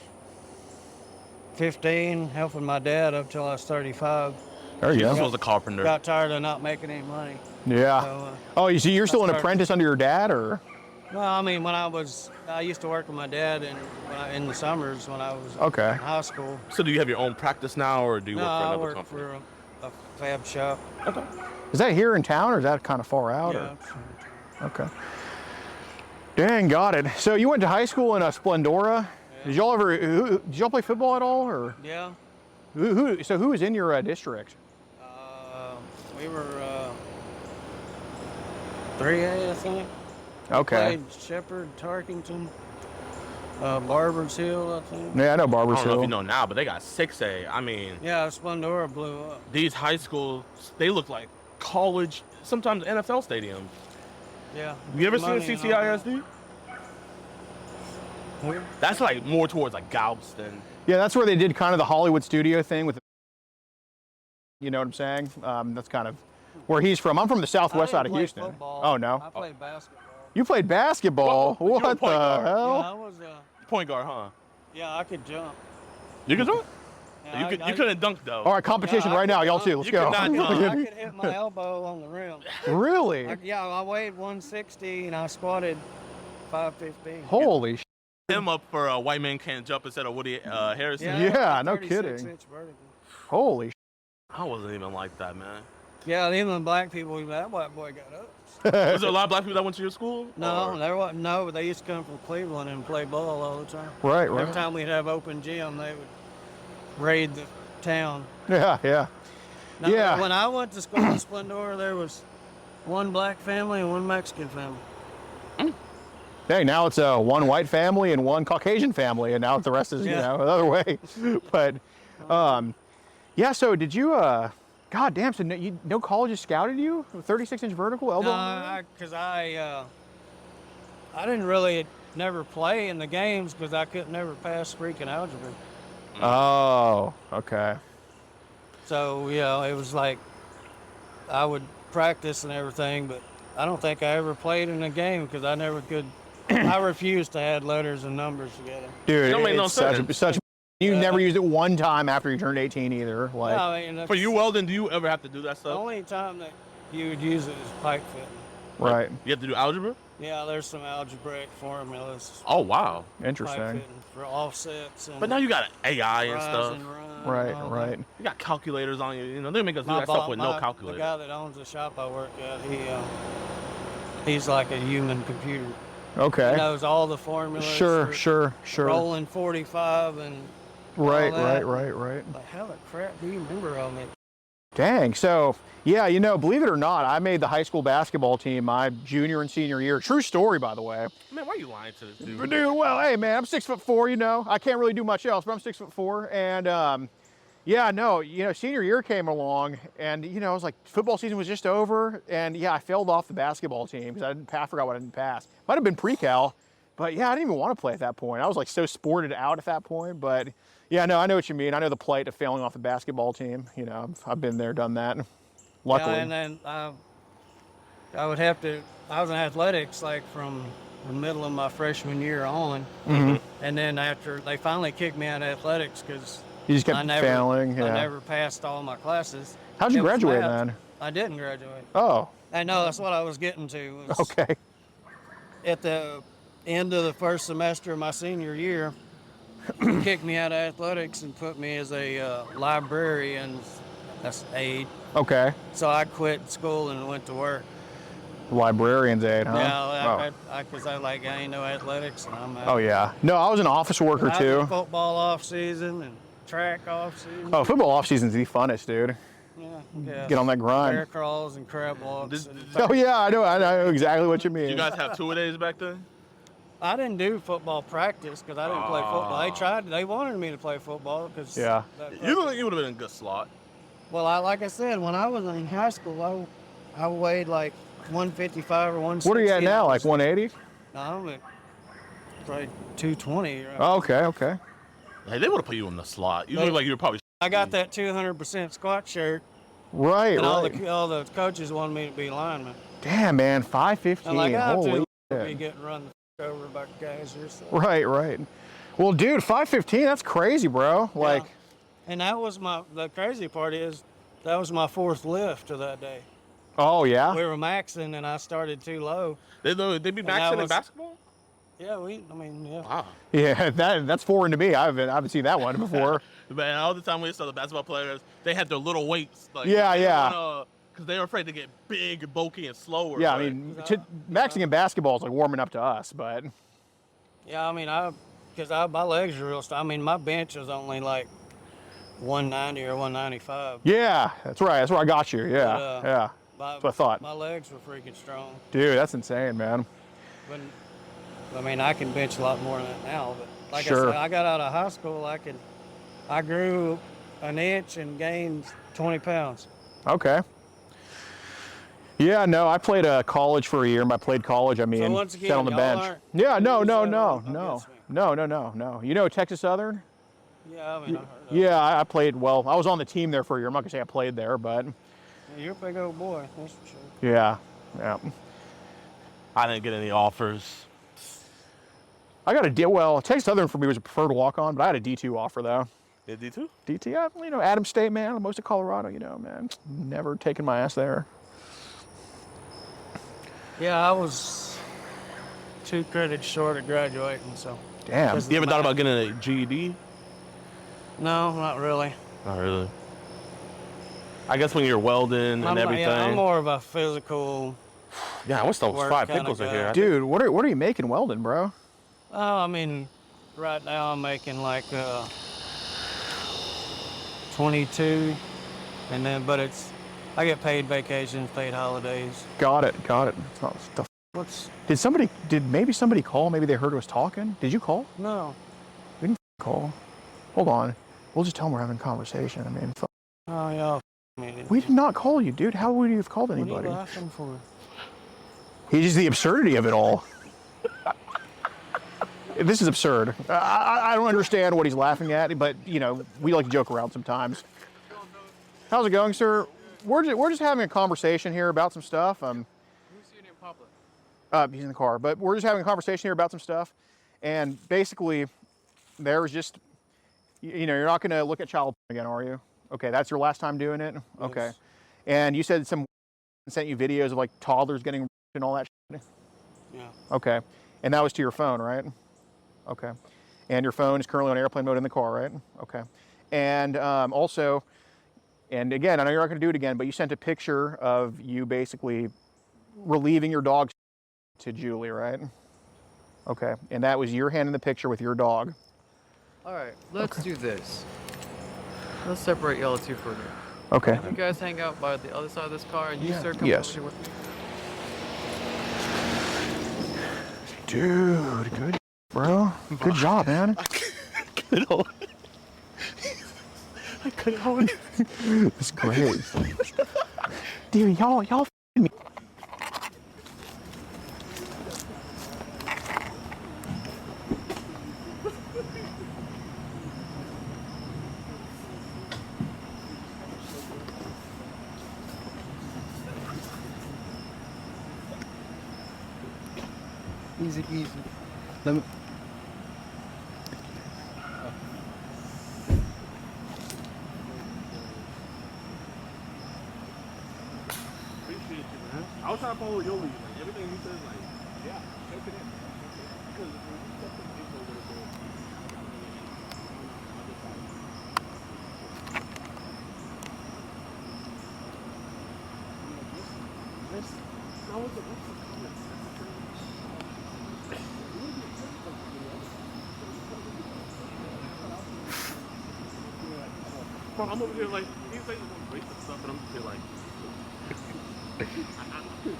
15, helping my dad up till I was 35. There you Jesus go. was a carpenter. Got tired of not making any money. Yeah. So, oh, you see, you're still an apprentice under your dad, or? well, I mean, I used to work with my dad in the summers when I was in high school. So do you have your own practice now, or do you work for another I work company? for a fab shop. Okay. Is that here in town, or is that kind of far out? Yeah. Or? Okay. Dang, got it. So you went to high school in Splendora. Yeah. Did y'all play football at all, or? Yeah. So who was in your district? We were 3A, I think. Okay. Played Shepherd, Tarkington, Barbers Hill, I think. Yeah, I know Barbers I don't know Hill. if you know now, but they got 6A. I mean, yeah, Splendora blew up. These high schools, they look like college, sometimes NFL stadiums. Yeah. You ever seen CCISD? That's like more towards like Galveston. Yeah, that's where they did kind of the Hollywood studio thing with, you know what I'm saying? That's kind of where he's from. I'm from the southwest side of Houston. Football. Oh, no? I played basketball. You played basketball? Well, what the point guard. hell? Yeah, I was. Point guard, huh? Yeah, I could jump. You could dunk? Yeah, you couldn't dunk though. All right, competition right now, y'all too. Let's You go. could not dunk. I could hit my elbow on the rim. Really? I weighed 160 and I squatted 515. Holy sh! Him up for a white man can't jump instead of Woody Harrison. Yeah, no 36 kidding. inch vertical. Holy. I wasn't even like that, man. Yeah, even the black people, that white boy got up. Was there a lot of black people that went to your school? No, or? there wasn't. No, but they used to come from Cleveland and play ball all the time. Right, Every right. time we'd have open gym, they would raid the town. Yeah. Now, Yeah. When I went to school in Splendora, there was one black family and one Mexican family. Hey, now it's one white family and one Caucasian family, and now the rest is, you know, another way. But, yeah, so did you, God damn, so no colleges scouted you? 36-inch vertical, elbow? No, because I didn't really never play in the games because I couldn't never pass freaking algebra. Oh, okay. So, you know, it was like I would practice and everything, but I don't think I ever played in a game because I never could. I refused to add letters and numbers together. Dude, It don't make no it's sense. such you never used it one time after you turned 18 either. Like, No, I mean, For you, Weldon, do you ever have to do that the stuff? only time that you would use it is pipe fitting. right. You have to do algebra? Yeah, there's some algebraic formulas. Oh, wow. Pipe Interesting. fitting for offsets and But now you got AI and rise stuff. and run and Right, all right. that. You got calculators on you. You know, they make us do My that stuff bo- with my- no calculator. The guy that owns the shop I work at, he's like a human computer. Okay. He knows all the formulas. Sure, for sure. Rolling 45 and Right, all that. right. like, how the crap do you remember all that? Dang. So, yeah, you know, believe it or not, I made the high school basketball team my junior and senior year. True story, by the way. Man, why are you lying to this dude? But dude, well, hey, man, I'm 6'4", you know. I can't really do much else, but I'm 6'4". And, yeah, no, you know, senior year came along, and, you know, I was like, football season was just over, and, yeah, I failed off the basketball team because I forgot what I didn't pass. Might have been pre-cal, but, yeah, I didn't even want to play at that point. I was, like, so sported out at that point, but... Yeah, no, I know what you mean. I know the plight of failing off the basketball team. You know, I've been there, done that. Luckily. Yeah, and then I would have to. I was in athletics like from the middle of my freshman year on, and then after they finally kicked me out of athletics because you just kept failing. Yeah. I never passed all my classes. How'd you It was graduate math. then? I didn't graduate. Oh, I know that's what I was getting to. Was okay. At the end of the first semester of my senior year, kicked me out of athletics and put me as a librarian, that's aide. Okay. So I quit school and went to work. Librarian's aide, huh? Yeah, because I ain't no athletics and I'm out. Oh, yeah. No, I was an office worker, I too. did football off season and track off season. Oh, football off season's the funnest, dude. Yeah. Get on that grind. Bear crawls and crab walks. Oh, yeah, I know exactly what you mean. You guys have two-a-days back then? I didn't do football practice because I didn't play football. They wanted me to play football because Yeah. You would have been in a good slot. Well, like I said, when I was in high school, I weighed like 155 or 160. What are you at now, like 180? No, I'm at probably 220. Right? Oh, okay. Hey, they would have put you in the slot. You look like you were probably. I got that 200% squat shirt, Right, and right. all the coaches wanted me to be lineman. Damn, man, 5'15". I'm like, I'm Holy too shit. be getting run over by guys here. So. Right. Well, dude, 5'15", that's crazy, bro. Like, and that was the crazy part is that was my fourth lift of that day. oh, yeah? We were maxing and I started too low. They be maxing in basketball? Yeah, yeah. Wow. Yeah, that's foreign to me. I haven't seen that one before. Man, all the time we saw the basketball players, they had their little weights. Like, Yeah. Because they were afraid to get big, bulky, and slower. Yeah, right? I mean, maxing in basketball is like warming up to us, but... Yeah, I mean, because my legs are real strong. I mean, my bench was only like 190 or 195. Yeah, that's right. That's where I got you. Yeah, But, yeah. That's what I thought. My legs were freaking strong. Dude, that's insane, man. But, I mean, I can bench a lot more than that now. But like Sure. I said, I got out of high school, I grew an inch and gained 20 pounds. Okay. Yeah, no, I played college for a year. And by played college, I mean So once again, sat on the y'all bench. aren't- Yeah, no. against me. You know Texas Southern? Yeah, I mean, I heard of it. Yeah, I played, well, I was on the team there for a year. I'm not going to say I played there, but You're a big old boy, that's for sure. yeah. I didn't get any offers. I got a deal. Well, Texas Southern for me was a preferred walk-on, but I had a D2 offer, though. Yeah, D2? DT, you know, Adams State, man, most of Colorado, you know, man. Never taken my ass there. Yeah, I was 2 credits short of graduating, so. Damn. Just- You ever thought about getting a GED? No, not really. Not really. I guess when you're welding and everything. Yeah, I'm more of a physical. Yeah, I wish those work fried kinda pickles are guy. here. Dude, what are you making welding, bro? Oh, I mean, right now I'm making like 22, and then I get paid vacations, paid holidays. Got it. It's not stuff. Did maybe somebody call? Maybe they heard us talking. Did you call? No. We didn't call. Hold on. We'll just tell them we're having a conversation. I mean, Oh, y'all. Man. we did not call you, dude. How would you have called anybody? What are you laughing for? He's just the absurdity of it all. This is absurd. I don't understand what he's laughing at, but you know, we like to joke around sometimes. How's it going, sir? We're just having a conversation here about some stuff. Who's seen in public? He's in the car, but we're just having a conversation here about some stuff, and basically, there's just, you know, you're not going to look at child again, are you? Okay, that's your last time doing it. Okay, Yes. and you said some sent you videos of like toddlers getting and all that shit. Yeah. Okay, and that was to your phone, right? Okay, and your phone is currently on airplane mode in the car, right? Okay, and also, and again, I know you're not going to do it again, but you sent a picture of you basically relieving your dog to Julie, right? Okay, and that was your hand in the picture with your dog. All right, let's do this. Let's separate y'all two for a minute. Okay. You guys hang out by the other side of this car, and you start coming Yes. over here with me. Dude, good, bro. Good job, man. I couldn't hold it. That's great. Dude, y'all f***ing me. Easy peasy. Let me. Appreciate you, man. I was trying to follow your lead. Like, everything you said, like, yeah, take it in. Because when you step in the intro a little bit, I'm over here like, he's saying he's gonna racist stuff, and I'm just here like,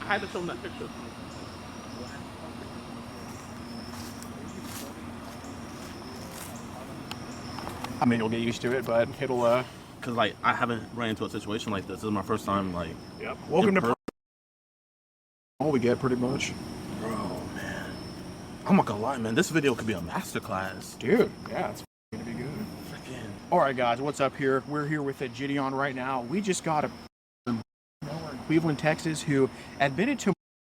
I had to show him that picture. I mean, you'll get used to it, but it'll. Cause like I haven't ran into a situation like this. This is my first time like. Yep. Welcome to. All we get, pretty much. Bro, man. I'm not gonna lie, man. This video could be a masterclass. Dude, yeah, it's gonna be good. Freaking. All right, guys, what's up here? We're here with Jidion right now. We just got a in Cleveland, Texas, who admitted to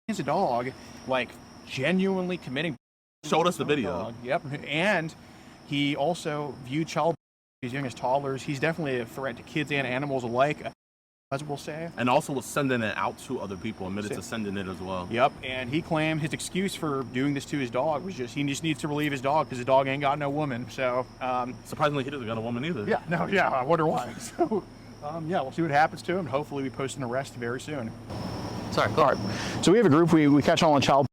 his dog, like genuinely committing. Showed us the video. Dog. Yep, and he also viewed child as young as toddlers. He's definitely a threat to kids and animals alike, as we'll say. And also was sending it out to other people, admitted to sending it as well. Yep, and he claimed his excuse for doing this to his dog was he just needs to relieve his dog because his dog ain't got no woman. So, surprisingly, he doesn't got a woman either. Yeah, no, yeah, I wonder why. So, yeah, we'll see what happens to him. Hopefully, we post an arrest very soon. Sorry, All right, so we have a group we catch on child.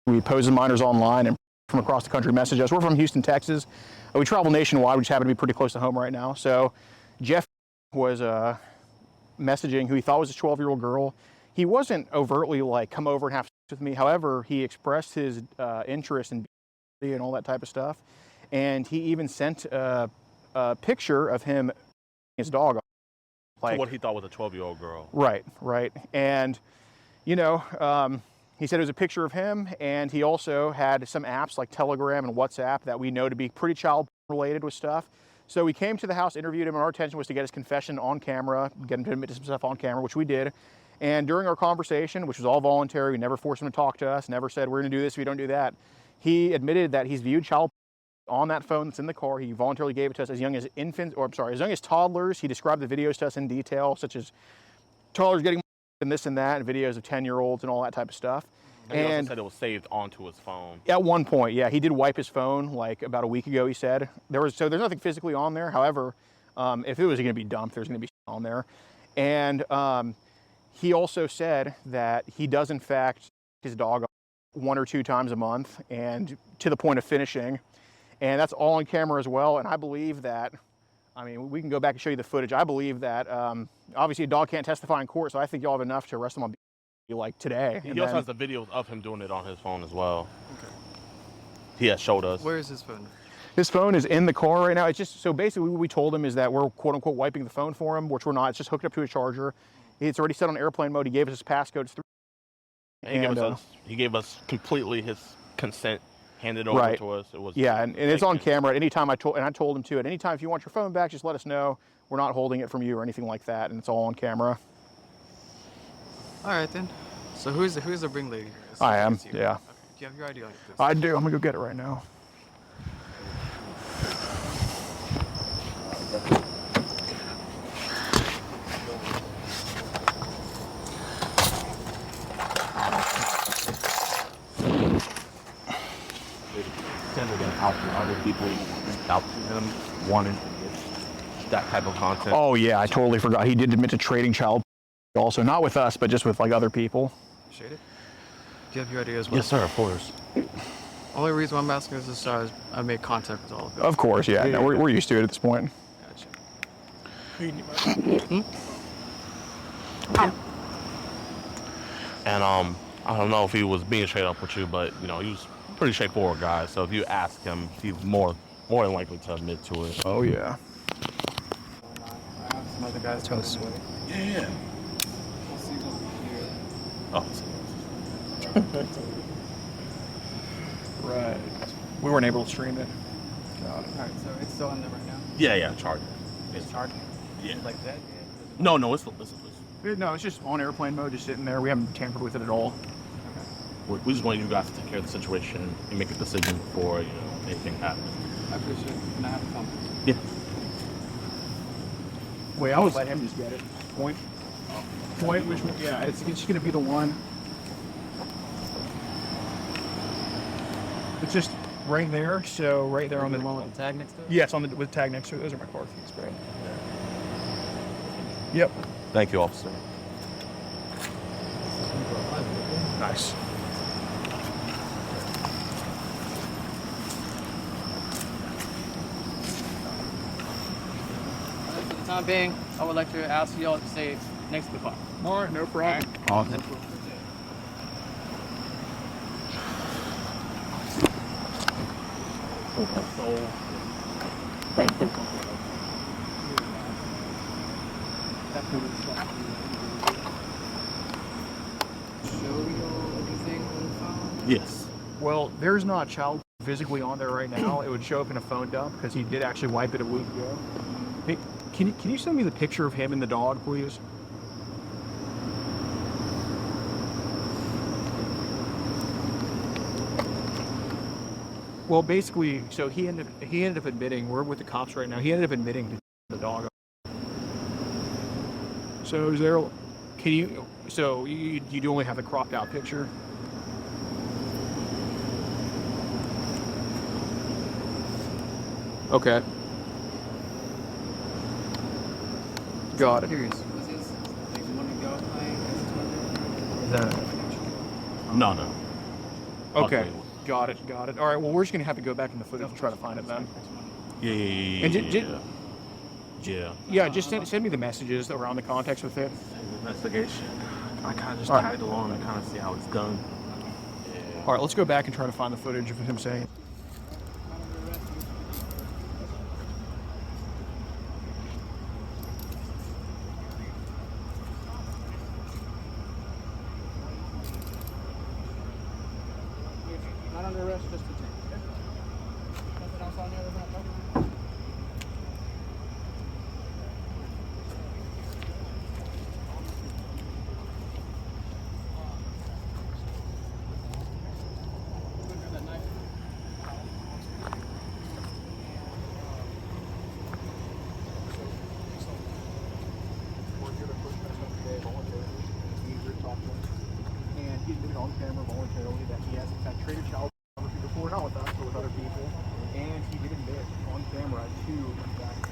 We pose as minors online and from across the country message us. We're from Houston, Texas. We travel nationwide. We just happen to be pretty close to home right now. So, Jeff was messaging who he thought was a 12-year-old girl. He wasn't overtly like, come over and have sex with me. However, he expressed his interest in and all that type of stuff. And he even sent a picture of him, his dog. Like, so what he thought was a 12-year-old girl. Right. And, you know, he said it was a picture of him, and he also had some apps like Telegram and WhatsApp that we know to be pretty child-related with stuff. So we came to the house, interviewed him, and our intention was to get his confession on camera, get him to admit to some stuff on camera, which we did. And during our conversation, which was all voluntary, we never forced him to talk to us, never said, we're going to do this if you don't do that. He admitted that he's viewed child on that phone that's in the car. He voluntarily gave it to us as young as as young as toddlers. He described the videos to us in detail, such as toddlers getting and this and that, and videos of 10-year-olds and all that type of stuff. And he also said it was saved onto his phone. At one point, yeah, he did wipe his phone like about a week ago. He said there's nothing physically on there. However, if it was going to be dumped, there's going to be on there. And he also said that he does in fact his dog 1 or 2 times a month, and to the point of finishing. And that's all on camera as well. And I believe that, I mean, we can go back and show you the footage. I believe that obviously a dog can't testify in court, so I think you'll have enough to arrest him on like today. He also has the videos of him doing it on his phone as well. Okay. He has showed us. Where is his phone? His phone is in the car right now. It's just, so basically what we told him is that we're quote unquote wiping the phone for him, which we're not. It's just hooked up to a charger. It's already set on airplane mode. He gave us his passcode. It's he gave us completely his consent handed over to us. It was and it's on camera. At any time I told him to, at any time if you want your phone back, just let us know. We're not holding it from you or anything like that, and it's all on camera. All right then. So who's the ring lady here? I am. Yeah. Okay. Do you have your ID on this? I do. I'm gonna go get it right now. Other people out to him wanting to get that type of content. Oh yeah, I totally forgot. He did admit to trading child also, not with us, but just with like other people. Shade it? Do you have your ID as well? Yes, sir, of course. Only reason why I'm asking is this I made contact with all of you. Of course, yeah. No, we're used to it at this point. Gotcha. And I don't know if he was being straight up with you, but you know, he was a pretty straightforward guy. So if you ask him, he's more than likely to admit to it. Oh yeah. I have some other guys tell us. Yeah. We'll see what we hear. Oh. Right. We weren't able to stream it. Got it. All right, so it's still in there right now? Yeah, charged. It's charged? Yeah. Like that? No, it's No, it's just on airplane mode, just sitting there. We haven't tampered with it at all. Okay. We just want you guys to take care of the situation and make a decision before anything happens. I appreciate it. Can I have a comment? Yeah. Wait, I would let him just get it. Point. Point, which one? Yeah, it's just gonna be the one. It's just right there. So right there on the one with the tag next to it? Yes, on the with tag next to it. Those are my car keys, bro. Yep. Thank you, officer. Nice. For the time being, I would like to ask you all to stay next to the car. All right, no problem. Awesome. Yes. Well, there's not a child physically on there right now. It would show up in a phone dump because he did actually wipe it a week ago. Hey, can you send me the picture of him and the dog, please? Well, basically, so he ended up admitting. We're with the cops right now. He ended up admitting to the dog. So is there? Can you? So you do only have the cropped out picture? Okay. Got it. Curious. Was this like the one to go playing? Is that? No. Okay. Got it. All right. Well, we're just gonna have to go back in the footage and try to find it then. Yeah. And yeah, just send me the messages around the context with it. Investigation. I kind of just tag along and kind of see how it's done. Yeah. All right. Let's go back and try to find the footage of him saying. Not under arrest, just detained. Okay? Nothing else on there about that? And he admitted on camera voluntarily that he has in fact traded child pornography before, not with us, but with other people. And he did admit on camera to in fact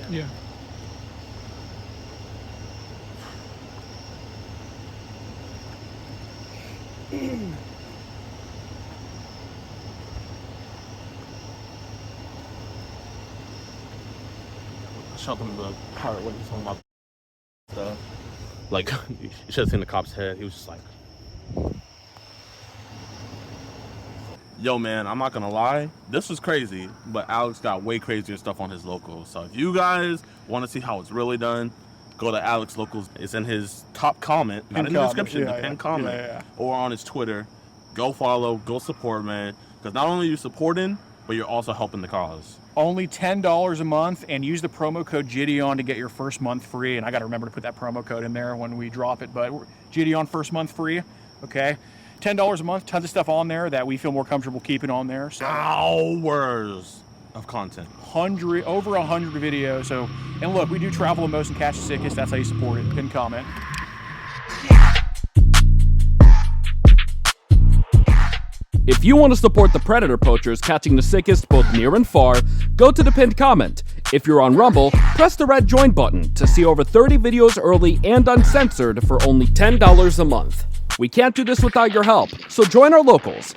Yeah. Showed them the part when he's talking about stuff. Like, you should have seen the cop's head. He was just like, yo, man, I'm not gonna lie. This was crazy, but Alex got way crazier stuff on his locals. So if you guys want to see how it's really done, go to Alex Locals. It's in his top comment, not in the description, the pinned comment, or on his Twitter. Go follow, go support, man. Because not only are you supporting, but you're also helping the cause. Only $10 a month, and use the promo code Jidion to get your first month free. And I got to remember to put that promo code in there when we drop it. But Jidion first month free, okay? $10 a month, tons of stuff on there that we feel more comfortable keeping on there. So hours of content. Over 100 videos. So, and look, we do travel the most and catch the sickest. That's how you support it. Pin comment. If you want to support the predator poachers catching the sickest both near and far, go to the pinned comment. If you're on Rumble, press the red join button to see over 30 videos early and uncensored for only $10 a month. We can't do this without your help, so join our locals.